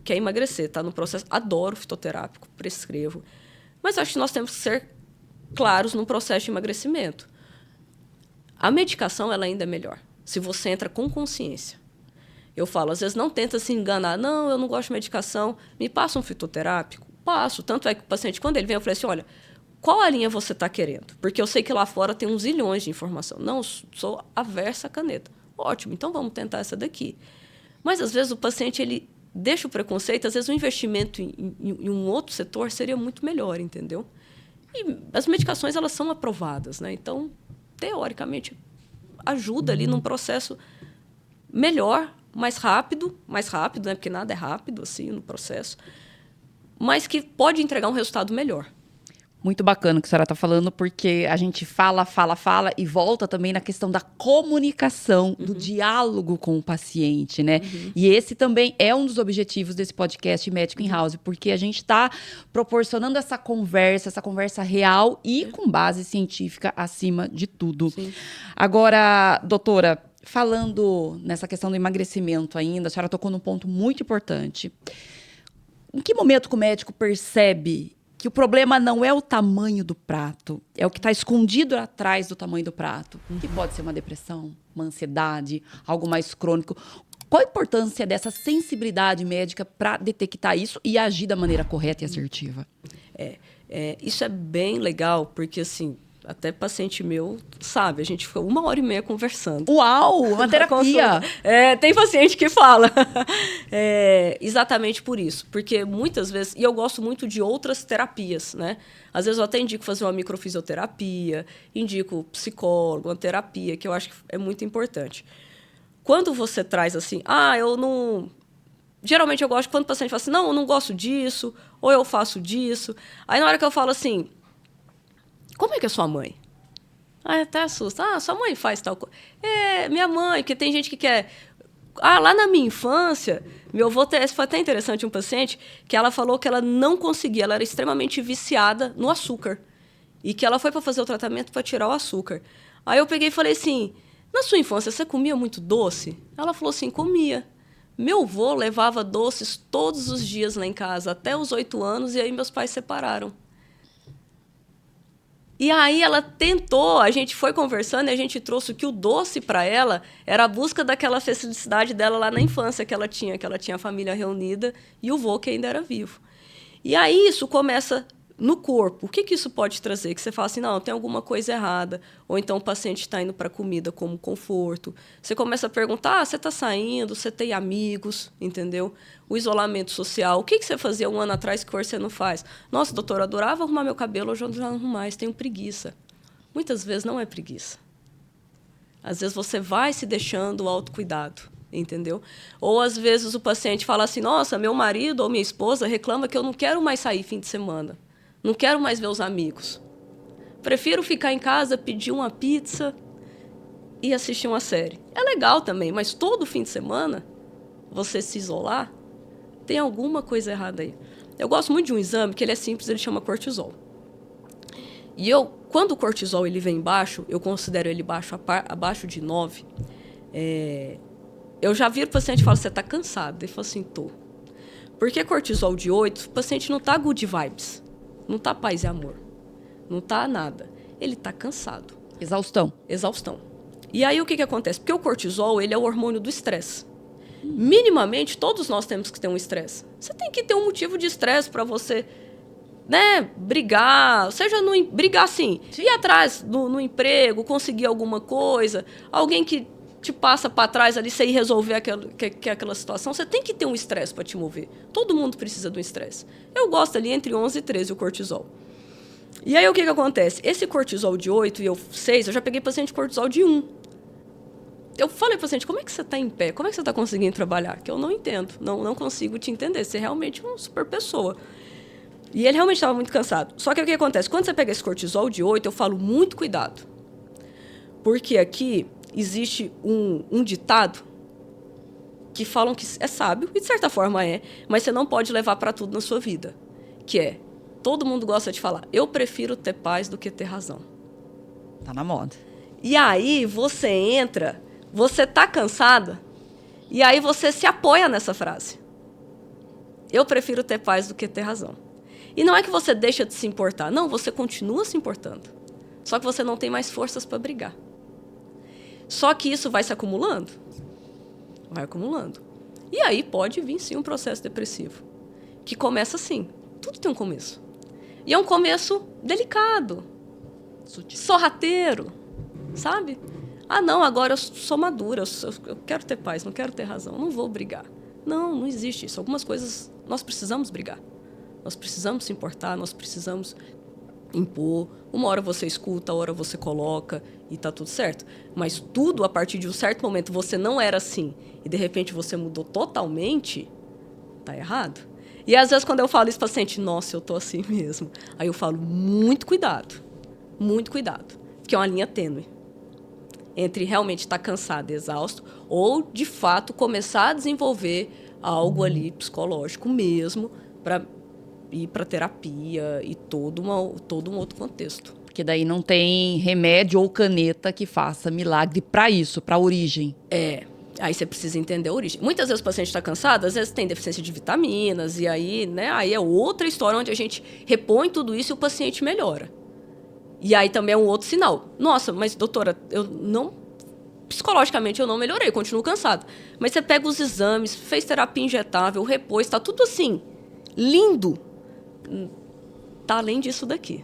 quer emagrecer, está no processo, adoro fitoterápico, prescrevo, mas acho que nós temos que ser claros no processo de emagrecimento. A medicação ela ainda é melhor, se você entra com consciência. Eu falo, às vezes não tenta se enganar, não, eu não gosto de medicação, me passa um fitoterápico, passo. Tanto é que o paciente, quando ele vem, eu falei assim, olha, qual a linha você está querendo? Porque eu sei que lá fora tem uns zilhões de informação. Não, sou aversa à caneta. Ótimo, então vamos tentar essa daqui. Mas, às vezes, o paciente ele deixa o preconceito, às vezes o investimento em um outro setor seria muito melhor, entendeu? E as medicações, elas são aprovadas, né? Então, teoricamente, ajuda ali num processo melhor, mais rápido, né? Porque nada é rápido, assim, no processo, mas que pode entregar um resultado melhor. Muito bacana o que a senhora está falando, porque a gente fala e volta também na questão da comunicação, do diálogo com o paciente, né? E esse também é um dos objetivos desse podcast Médico in House, porque a gente está proporcionando essa conversa real e com base científica acima de tudo. Sim. Agora, doutora, falando nessa questão do emagrecimento ainda, a senhora tocou num ponto muito importante. Em que momento que o médico percebe que o problema não é o tamanho do prato, é o que está escondido atrás do tamanho do prato? Que pode ser uma depressão, uma ansiedade, algo mais crônico. Qual a importância dessa sensibilidade médica para detectar isso e agir da maneira correta e assertiva? Isso é bem legal, porque, assim, até paciente meu sabe, a gente ficou 1h30 conversando. Uau, uma terapia! Tem paciente que fala. Exatamente por isso. Porque muitas vezes... E eu gosto muito de outras terapias, né? Às vezes eu até indico fazer uma microfisioterapia, indico psicólogo, uma terapia, que eu acho que é muito importante. Quando você traz assim... eu não... Geralmente eu gosto quando o paciente fala assim, não, eu não gosto disso, ou eu faço disso. Aí na hora que eu falo assim... Como é que é sua mãe? Até assusta. Sua mãe faz tal coisa. Minha mãe, porque tem gente que quer... lá na minha infância, meu avô... Foi até interessante um paciente que ela falou que ela não conseguia, ela era extremamente viciada no açúcar. E que ela foi para fazer o tratamento para tirar o açúcar. Aí eu peguei e falei assim, na sua infância, você comia muito doce? Ela falou assim, comia. Meu avô levava doces todos os dias lá em casa, até os 8 anos, e aí meus pais separaram. E aí ela tentou, a gente foi conversando e a gente trouxe que o doce para ela era a busca daquela felicidade dela lá na infância que ela tinha a família reunida e o vô que ainda era vivo. E aí isso começa no corpo. O que isso pode trazer? Que você fala assim, não, tem alguma coisa errada. Ou então o paciente está indo para a comida como conforto. Você começa a perguntar, você está saindo, você tem amigos, entendeu? O isolamento social. O que você fazia 1 ano atrás que hoje você não faz? Nossa, doutora, eu adorava arrumar meu cabelo, hoje eu não arrumo mais, tenho preguiça. Muitas vezes não é preguiça. Às vezes você vai se deixando o autocuidado, entendeu? Ou às vezes o paciente fala assim, nossa, meu marido ou minha esposa reclama que eu não quero mais sair fim de semana. Não quero mais ver os amigos. Prefiro ficar em casa, pedir uma pizza e assistir uma série. É legal também, mas todo fim de semana, você se isolar, tem alguma coisa errada aí. Eu gosto muito de um exame que ele é simples, ele chama cortisol. E quando o cortisol ele vem baixo, eu considero ele baixo, abaixo de 9, eu já viro o paciente e falo, você está cansado? Ele fala assim, tô. Porque cortisol de 8, o paciente não está good vibes. Não está paz e amor. Não está nada. Ele está cansado. Exaustão. E aí o que acontece? Porque o cortisol ele é o hormônio do estresse. Minimamente, todos nós temos que ter um estresse. Você tem que ter um motivo de estresse para você, né, brigar. Seja brigar assim, ir atrás no emprego, conseguir alguma coisa. Alguém que te passa para trás ali, você ir resolver aquela situação, você tem que ter um estresse para te mover. Todo mundo precisa de um estresse. Eu gosto ali entre 11 e 13 o cortisol. E aí o que acontece? Esse cortisol de 8 e 6, eu já peguei paciente com cortisol de 1. Eu falei para o paciente, como é que você está em pé? Como é que você está conseguindo trabalhar? Que eu não entendo, não consigo te entender. Você é realmente uma super pessoa. E ele realmente estava muito cansado. Só que o que acontece? Quando você pega esse cortisol de 8, eu falo muito cuidado. Porque aqui existe um ditado que falam que é sábio, e de certa forma é, mas você não pode levar para tudo na sua vida. Que é, todo mundo gosta de falar, eu prefiro ter paz do que ter razão. Tá na moda. E aí você entra, você tá cansada, e aí você se apoia nessa frase. Eu prefiro ter paz do que ter razão. E não é que você deixa de se importar, não, você continua se importando. Só que você não tem mais forças para brigar. Só que isso vai se acumulando. Vai acumulando. E aí pode vir, sim, um processo depressivo. Que começa assim. Tudo tem um começo. E é um começo delicado. Sorrateiro. Sabe? Ah, não, agora eu sou madura. Eu quero ter paz, não quero ter razão. Não vou brigar. Não, não existe isso. Algumas coisas nós precisamos brigar. Nós precisamos se importar, nós precisamos impor. Uma hora você escuta, a hora você coloca e tá tudo certo. Mas tudo, a partir de um certo momento, você não era assim e, de repente, você mudou totalmente, tá errado. E, às vezes, quando eu falo isso para o paciente, nossa, eu tô assim mesmo. Aí eu falo, muito cuidado, porque é uma linha tênue entre realmente estar cansado, exausto, ou, de fato, começar a desenvolver algo ali psicológico mesmo para ir para terapia e todo um outro contexto. Porque daí não tem remédio ou caneta que faça milagre para isso, para a origem. Aí você precisa entender a origem. Muitas vezes o paciente está cansado, às vezes tem deficiência de vitaminas, e aí, né, aí é outra história onde a gente repõe tudo isso e o paciente melhora. E aí também é um outro sinal. Nossa, mas doutora, psicologicamente eu não melhorei, eu continuo cansado. Mas você pega os exames, fez terapia injetável, repôs, está tudo assim, lindo. Tá além disso daqui.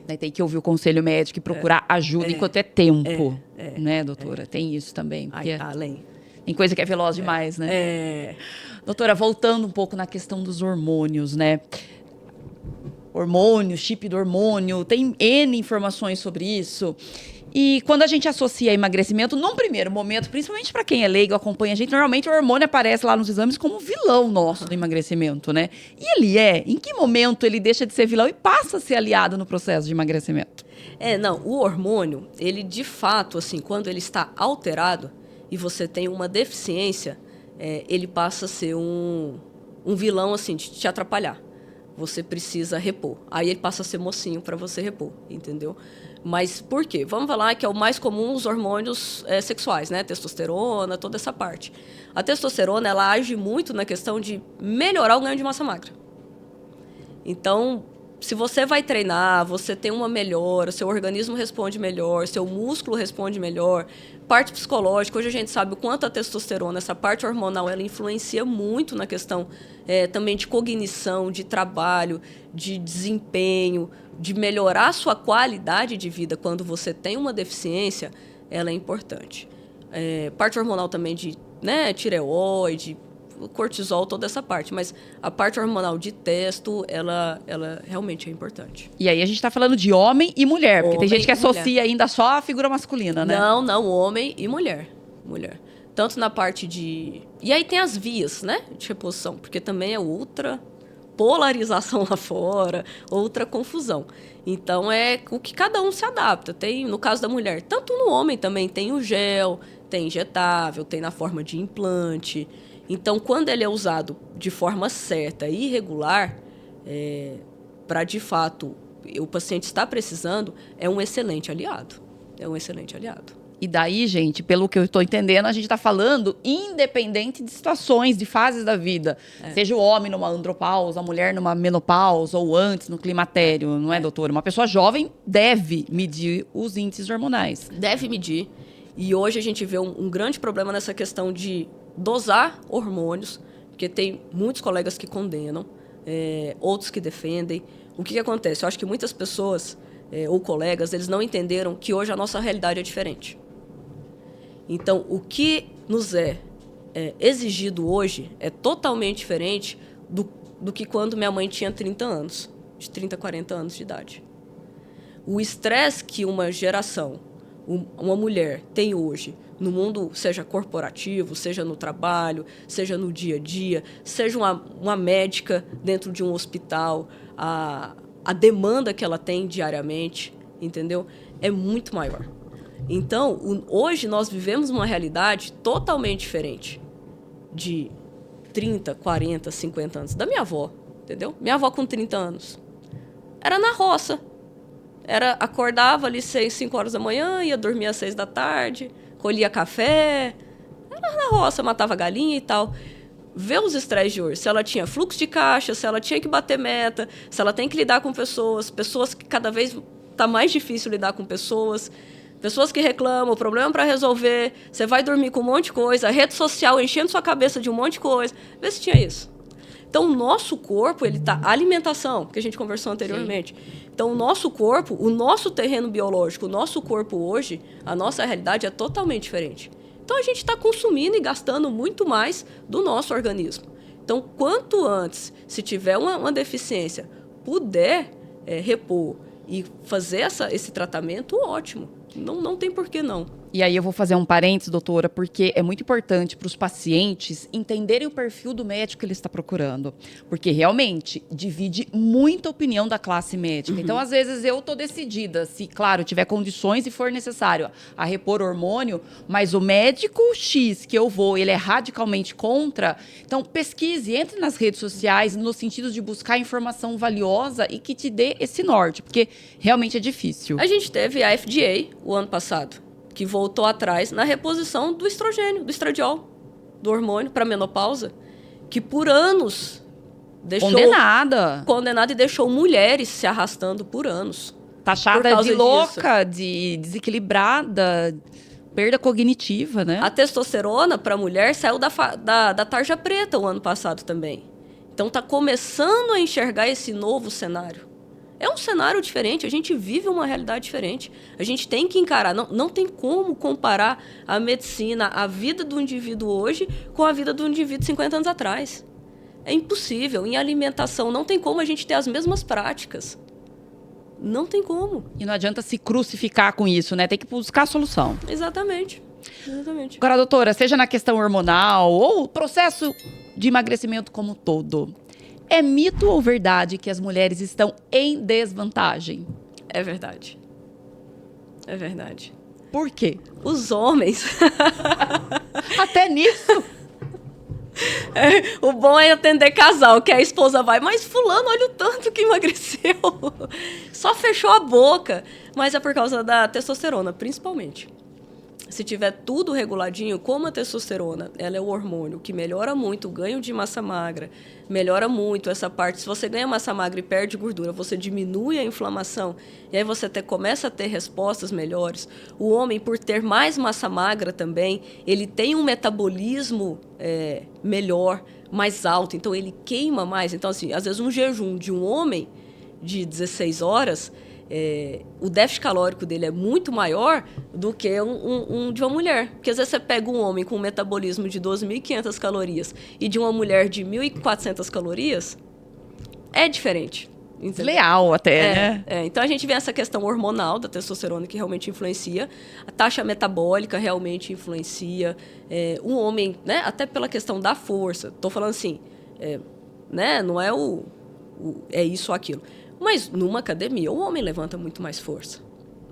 Daí tem que ouvir o conselho médico e procurar ajuda enquanto é tempo. Né, doutora? Tem isso também. Aí tá além. Tem coisa que é veloz demais, né? Doutora, voltando um pouco na questão dos hormônios, né? Hormônio, chip do hormônio, tem N informações sobre isso. E quando a gente associa emagrecimento, num primeiro momento, principalmente para quem é leigo, acompanha a gente, normalmente o hormônio aparece lá nos exames como vilão nosso do emagrecimento, né? E ele em que momento ele deixa de ser vilão e passa a ser aliado no processo de emagrecimento? Não, o hormônio, ele de fato, assim, quando ele está alterado e você tem uma deficiência, ele passa a ser um vilão, assim, de te atrapalhar. Você precisa repor. Aí ele passa a ser mocinho para você repor, entendeu? Mas por quê? Vamos falar que é o mais comum os hormônios sexuais, né? Testosterona, toda essa parte. A testosterona, ela age muito na questão de melhorar o ganho de massa magra. Então, se você vai treinar, você tem uma melhora, seu organismo responde melhor, seu músculo responde melhor. Parte psicológica, hoje a gente sabe o quanto a testosterona, essa parte hormonal, ela influencia muito na questão também de cognição, de trabalho, de desempenho, de melhorar a sua qualidade de vida quando você tem uma deficiência, ela é importante. Parte hormonal também de tireoide, cortisol, toda essa parte, mas a parte hormonal de testo, ela realmente é importante. E aí a gente tá falando de homem e mulher, porque tem gente que associa ainda só a figura masculina, né? Não, homem e mulher. Tanto na parte de... E aí tem as vias, né, de reposição, porque também é outra polarização lá fora, outra confusão. Então, é o que cada um se adapta. Tem, no caso da mulher, tanto no homem também, tem o gel, tem injetável, tem na forma de implante. Então, quando ele é usado de forma certa e regular, para, de fato, o paciente está precisando, é um excelente aliado. E daí, gente, pelo que eu estou entendendo, a gente está falando independente de situações, de fases da vida. Seja o homem numa andropausa, a mulher numa menopausa ou antes, no climatério, não é, doutora? Uma pessoa jovem deve medir os índices hormonais. Deve medir. E hoje a gente vê um grande problema nessa questão de dosar hormônios, porque tem muitos colegas que condenam, outros que defendem. O que acontece? Eu acho que muitas pessoas ou colegas, eles não entenderam que hoje a nossa realidade é diferente. Então, o que nos é exigido hoje é totalmente diferente do que quando minha mãe tinha 30 anos, de 30 a 40 anos de idade. O estresse que uma geração, uma mulher tem hoje, no mundo, seja corporativo, seja no trabalho, seja no dia a dia, seja uma médica dentro de um hospital, a demanda que ela tem diariamente, entendeu? É muito maior. Então, hoje nós vivemos uma realidade totalmente diferente de 30, 40, 50 anos. Da minha avó, entendeu? Minha avó com 30 anos. Era na roça. Acordava ali 5 horas da manhã, ia dormir às 6 da tarde, colhia café. Era na roça, matava galinha e tal. Vê os estresses de hoje. Se ela tinha fluxo de caixa, se ela tinha que bater meta, se ela tem que lidar com pessoas que cada vez está mais difícil lidar com pessoas que reclamam, problema para resolver, você vai dormir com um monte de coisa, a rede social enchendo sua cabeça de um monte de coisa. Vê se tinha isso. Então, o nosso corpo, ele tá... Alimentação, que a gente conversou anteriormente. Sim. Então, o nosso corpo, o nosso terreno biológico, o nosso corpo hoje, a nossa realidade é totalmente diferente. Então, a gente está consumindo e gastando muito mais do nosso organismo. Então, quanto antes, se tiver uma deficiência, puder repor e fazer esse tratamento, ótimo. Não tem por que não. E aí eu vou fazer um parênteses, doutora, porque é muito importante para os pacientes entenderem o perfil do médico que ele está procurando. Porque realmente divide muita opinião da classe médica. Então, às vezes, eu estou decidida, se, claro, tiver condições e for necessário, a repor hormônio, mas o médico X que eu vou, ele é radicalmente contra. Então, pesquise, entre nas redes sociais no sentido de buscar informação valiosa e que te dê esse norte, porque realmente é difícil. A gente teve a FDA o ano passado, que voltou atrás na reposição do estrogênio, do estradiol, do hormônio para menopausa, que por anos deixou... Condenada e deixou mulheres se arrastando por anos. Taxada de louca, de desequilibrada, perda cognitiva, né? A testosterona para mulher saiu da tarja preta o ano passado também. Então tá começando a enxergar esse novo cenário. É um cenário diferente, a gente vive uma realidade diferente. A gente tem que encarar, não tem como comparar a medicina, a vida do indivíduo hoje com a vida do indivíduo 50 anos atrás. É impossível. Em alimentação, não tem como a gente ter as mesmas práticas. Não tem como. E não adianta se crucificar com isso, né? Tem que buscar a solução. Exatamente. Agora, doutora, seja na questão hormonal ou processo de emagrecimento como um todo, é mito ou verdade que as mulheres estão em desvantagem? É verdade. É verdade. Por quê? Os homens... Até nisso? O bom é atender casal, que a esposa vai, mas fulano, olha o tanto que emagreceu. Só fechou a boca. Mas é por causa da testosterona, principalmente. Se tiver tudo reguladinho, como a testosterona, ela é o hormônio que melhora muito o ganho de massa magra, melhora muito essa parte. Se você ganha massa magra e perde gordura, você diminui a inflamação e aí você começa a ter respostas melhores. O homem, por ter mais massa magra também, ele tem um metabolismo melhor, mais alto, então ele queima mais. Então, assim, às vezes um jejum de um homem de 16 horas... o déficit calórico dele é muito maior do que um de uma mulher. Porque às vezes você pega um homem com um metabolismo de 12.500 calorias e de uma mulher de 1.400 calorias, é diferente. Desleal até, né? Então a gente vê essa questão hormonal da testosterona que realmente influencia, a taxa metabólica realmente influencia, um homem, né, até pela questão da força. Estou falando assim, né, não é é isso ou aquilo. Mas numa academia, o homem levanta muito mais força,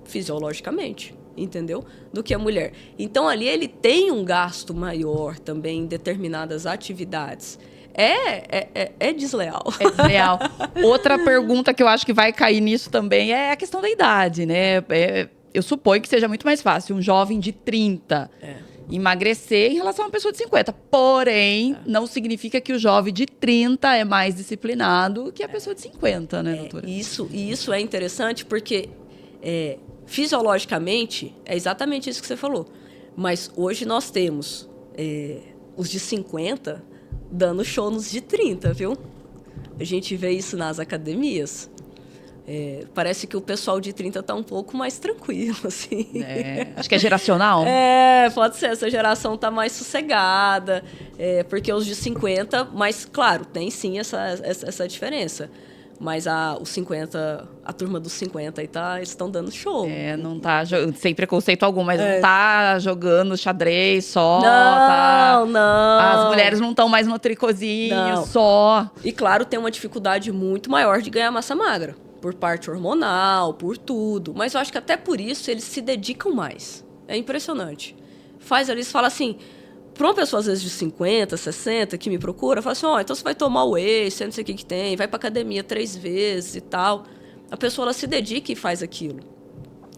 fisiologicamente, entendeu? Do que a mulher. Então, ali ele tem um gasto maior também em determinadas atividades. É desleal. É desleal. Outra pergunta que eu acho que vai cair nisso também é a questão da idade, né? Eu suponho que seja muito mais fácil um jovem de 30... emagrecer em relação a uma pessoa de 50. Porém, não significa que o jovem de 30 é mais disciplinado que a pessoa de 50, né, doutora? Isso é interessante porque, fisiologicamente, é exatamente isso que você falou. Mas hoje nós temos os de 50 dando show nos de 30, viu? A gente vê isso nas academias. Parece que o pessoal de 30 está um pouco mais tranquilo, assim. Acho que é geracional. Pode ser. Essa geração está mais sossegada, porque os de 50... Mas, claro, tem sim essa diferença. Mas os 50, a turma dos 50 aí eles estão dando show. Não tá sem preconceito algum, mas não tá jogando xadrez só. Não. As mulheres não estão mais no tricôzinho só. E, claro, tem uma dificuldade muito maior de ganhar massa magra. por parte hormonal, por tudo. Mas eu acho que até por isso eles se dedicam mais. É impressionante. Faz ali, fala assim, para uma pessoa às vezes de 50, 60 que me procura, fala assim, então você vai tomar o whey, você não sei o que tem, vai para academia 3 vezes e tal. A pessoa ela se dedica e faz aquilo.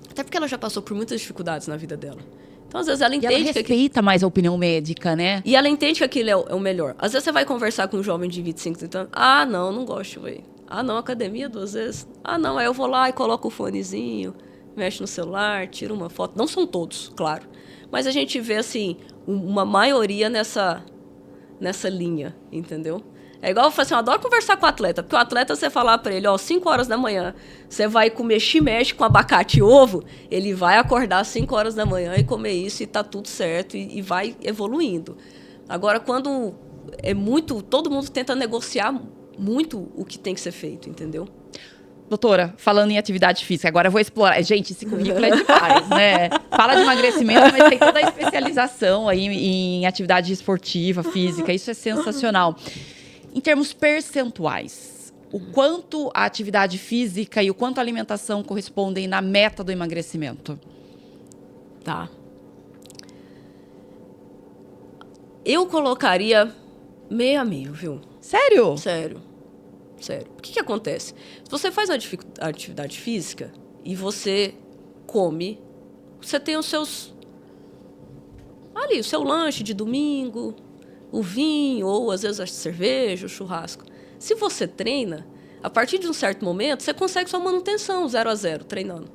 Até porque ela já passou por muitas dificuldades na vida dela. Então, às vezes, ela entende e ela respeita mais a opinião médica, né? E ela entende que aquilo é o melhor. Às vezes, você vai conversar com um jovem de 25, 30 anos. Não gosto, velho. Não, academia 2 vezes. Não, aí eu vou lá e coloco o fonezinho, mexe no celular, tiro uma foto. Não são todos, claro. Mas a gente vê, assim, uma maioria nessa linha, entendeu? É igual eu falo assim, eu adoro conversar com o atleta, porque o atleta, você falar pra ele, 5 horas da manhã, você vai comer shimeji com abacate e ovo, ele vai acordar às 5 horas da manhã e comer isso e tá tudo certo e vai evoluindo. Agora, quando é muito, todo mundo tenta negociar muito o que tem que ser feito, entendeu? Doutora, falando em atividade física, agora eu vou explorar. Gente, esse currículo é demais, né? Fala de emagrecimento, mas tem toda a especialização aí em atividade esportiva, física. Isso é sensacional. Em termos percentuais, o quanto a atividade física e o quanto a alimentação correspondem na meta do emagrecimento? Tá. Eu colocaria meio a meio, viu? Sério? Sério. O que acontece? Se você faz uma atividade física e você come, você tem os seus... Ali, o seu lanche de domingo, o vinho, ou às vezes a cerveja, o churrasco. Se você treina, a partir de um certo momento, você consegue sua manutenção 0 a 0 treinando.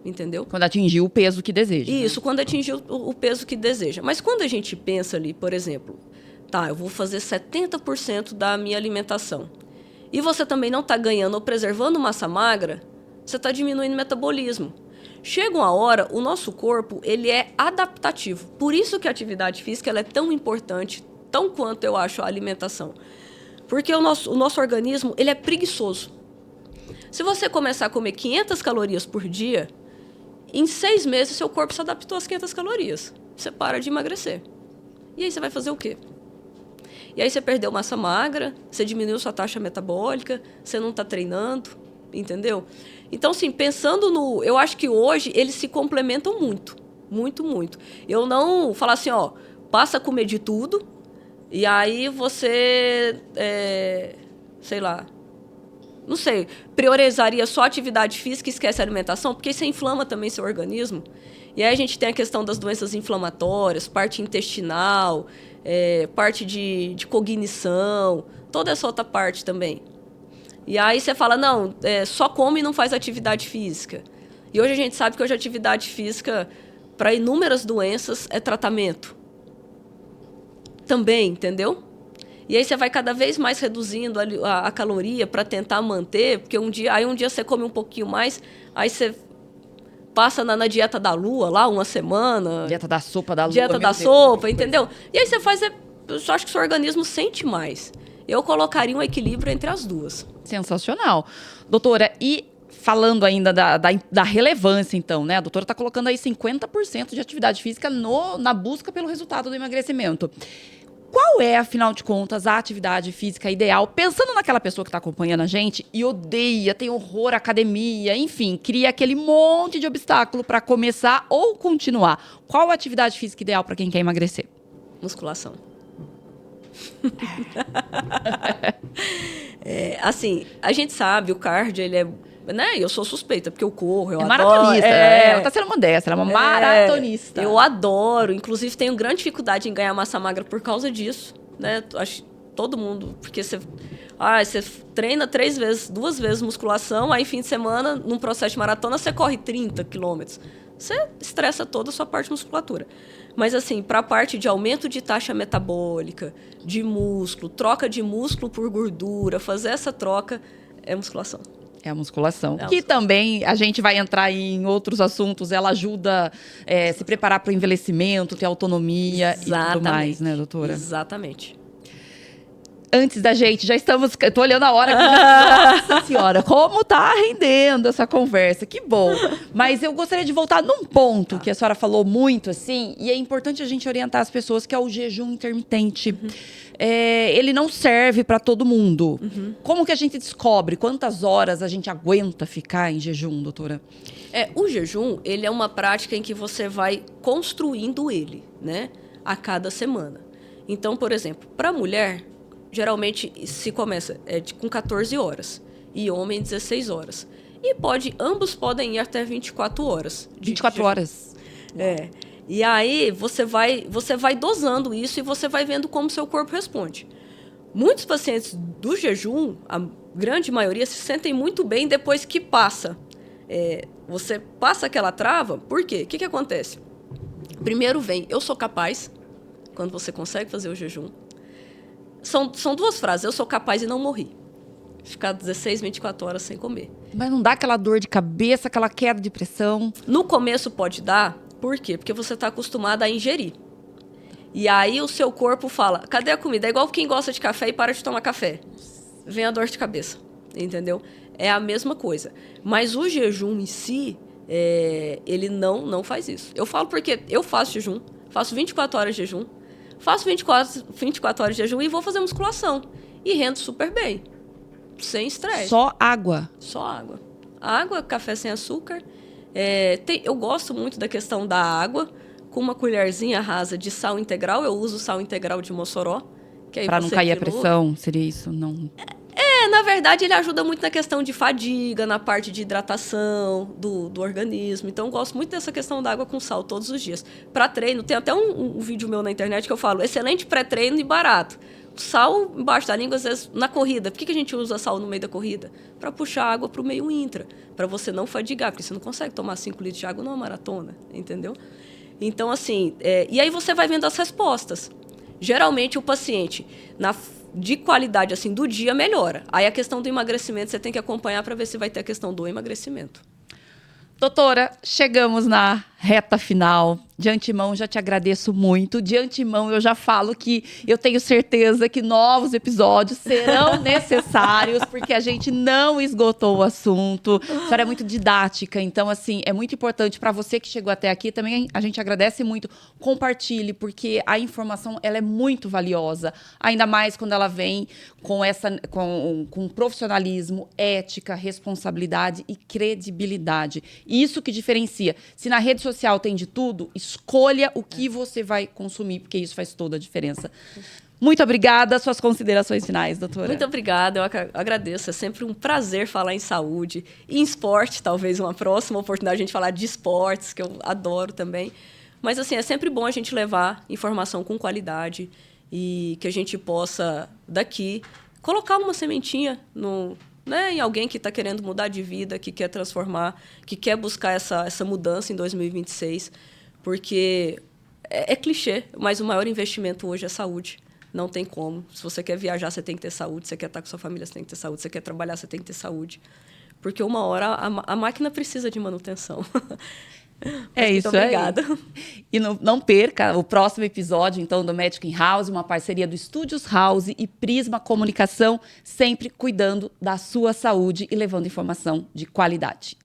Entendeu? Quando atingir o peso que deseja. Isso, quando atingir o peso que deseja. Mas quando a gente pensa ali, por exemplo, eu vou fazer 70% da minha alimentação. E você também não está ganhando ou preservando massa magra, você está diminuindo o metabolismo. Chega uma hora, o nosso corpo ele é adaptativo. Por isso que a atividade física ela é tão importante, tão quanto eu acho a alimentação. Porque o nosso organismo ele é preguiçoso. Se você começar a comer 500 calorias por dia, em 6 meses seu corpo se adaptou às 500 calorias. Você para de emagrecer. E aí você vai fazer o quê? E aí você perdeu massa magra, você diminuiu sua taxa metabólica, você não está treinando, entendeu? Então, assim, pensando no... Eu acho que hoje eles se complementam muito, muito, muito. Eu não falar assim, passa a comer de tudo, e aí você, sei lá, não sei, priorizaria só a atividade física e esquece a alimentação, porque isso inflama também seu organismo. E aí a gente tem a questão das doenças inflamatórias, parte intestinal, parte de cognição, toda essa outra parte também. E aí você fala, não, só come e não faz atividade física. E hoje a gente sabe que hoje a atividade física, para inúmeras doenças, é tratamento. Também, entendeu? E aí você vai cada vez mais reduzindo a caloria para tentar manter, porque um dia você come um pouquinho mais, aí você passa na dieta da lua lá, uma semana. Dieta da sopa da lua. Dieta da sopa, entendeu? E aí você faz, eu só acho que o seu organismo sente mais. Eu colocaria um equilíbrio entre as duas. Sensacional. Doutora, e falando ainda da relevância, então, né? A doutora está colocando aí 50% de atividade física na busca pelo resultado do emagrecimento. Qual é, afinal de contas, a atividade física ideal? Pensando naquela pessoa que está acompanhando a gente e odeia, tem horror à academia, enfim, cria aquele monte de obstáculo para começar ou continuar. Qual a atividade física ideal para quem quer emagrecer? Musculação. Assim, a gente sabe, o cardio, ele é... Né? Eu sou suspeita, porque eu corro, eu adoro. Maratonista, ela tá sendo modesta, ela é uma maratonista. Eu adoro, inclusive tenho grande dificuldade em ganhar massa magra por causa disso, né? Acho que todo mundo, porque você treina 2 vezes musculação, aí fim de semana, num processo de maratona, você corre 30 quilômetros. Você estressa toda a sua parte de musculatura. Mas, assim, para a parte de aumento de taxa metabólica, de músculo, troca de músculo por gordura, fazer essa troca é musculação. É a musculação. Que também a gente vai entrar em outros assuntos. Ela ajuda a se preparar para o envelhecimento, ter autonomia. Exatamente. E tudo mais, né, doutora? Exatamente. antes da gente, já estamos... Eu tô olhando a hora aqui. Nossa senhora, como tá rendendo essa conversa. Que bom. Mas eu gostaria de voltar num ponto que a senhora falou muito, assim, e é importante a gente orientar as pessoas, que é o jejum intermitente. Ele não serve para todo mundo. Como que a gente descobre quantas horas a gente aguenta ficar em jejum, doutora? O jejum, ele é uma prática em que você vai construindo ele, né? A cada semana. Então, por exemplo, para a mulher, geralmente se começa com 14 horas e homem 16 horas. E ambos podem ir até 24 horas. 24 horas. E aí você vai dosando isso e você vai vendo como seu corpo responde. Muitos pacientes do jejum, a grande maioria, se sentem muito bem depois que passa. Você passa aquela trava, por quê? O que acontece? Primeiro vem, eu sou capaz, quando você consegue fazer o jejum. São duas frases, eu sou capaz e não morri. Ficar 16, 24 horas sem comer. Mas não dá aquela dor de cabeça, aquela queda de pressão? No começo pode dar, por quê? Porque você está acostumado a ingerir. E aí o seu corpo fala, cadê a comida? É igual quem gosta de café e para de tomar café. Vem a dor de cabeça, entendeu? É a mesma coisa. Mas o jejum em si, ele não faz isso. Eu falo porque eu faço jejum, faço 24 horas de jejum, faço 24 horas de jejum e vou fazer musculação. E rendo super bem, sem estresse. Só água? Só água. Água, café sem açúcar. Eu gosto muito da questão da água, com uma colherzinha rasa de sal integral. Eu uso sal integral de Mossoró. Para não cair a pressão, seria isso? Não... Na verdade, ele ajuda muito na questão de fadiga, na parte de hidratação do organismo. Então, eu gosto muito dessa questão da água com sal todos os dias. Para treino, tem até um vídeo meu na internet que eu falo, excelente pré-treino e barato. Sal embaixo da língua, às vezes, na corrida. Por que a gente usa sal no meio da corrida? Para puxar água para o meio intra, para você não fadigar, porque você não consegue tomar 5 litros de água numa maratona, entendeu? Então, assim, e aí você vai vendo as respostas. Geralmente, o paciente, de qualidade assim do dia, melhora. Aí a questão do emagrecimento, você tem que acompanhar para ver se vai ter a questão do emagrecimento. Doutora, chegamos na reta final. De antemão, já te agradeço muito. De antemão, eu já falo que eu tenho certeza que novos episódios serão necessários, porque a gente não esgotou o assunto. A senhora é muito didática, então, assim, é muito importante para você que chegou até aqui. Também a gente agradece muito. Compartilhe, porque a informação ela é muito valiosa. Ainda mais quando ela vem com profissionalismo, ética, responsabilidade e credibilidade. Isso que diferencia. Se na rede social tem de tudo, escolha o que você vai consumir, porque isso faz toda a diferença. Muito obrigada. Suas considerações finais, doutora. Muito obrigada, eu agradeço. É sempre um prazer falar em saúde. E em esporte, talvez uma próxima oportunidade de a gente falar de esportes, que eu adoro também. Mas, assim, é sempre bom a gente levar informação com qualidade e que a gente possa, daqui, colocar uma sementinha em alguém que está querendo mudar de vida, que quer transformar, que quer buscar essa mudança em 2026, porque é clichê, mas o maior investimento hoje é saúde. Não tem como. Se você quer viajar, você tem que ter saúde. Se você quer estar com sua família, você tem que ter saúde. Se você quer trabalhar, você tem que ter saúde. Porque uma hora a máquina precisa de manutenção. Isso aí. Obrigada. E não perca o próximo episódio, então, do Médico in House, uma parceria do Estúdios House e Prisma Comunicação, sempre cuidando da sua saúde e levando informação de qualidade.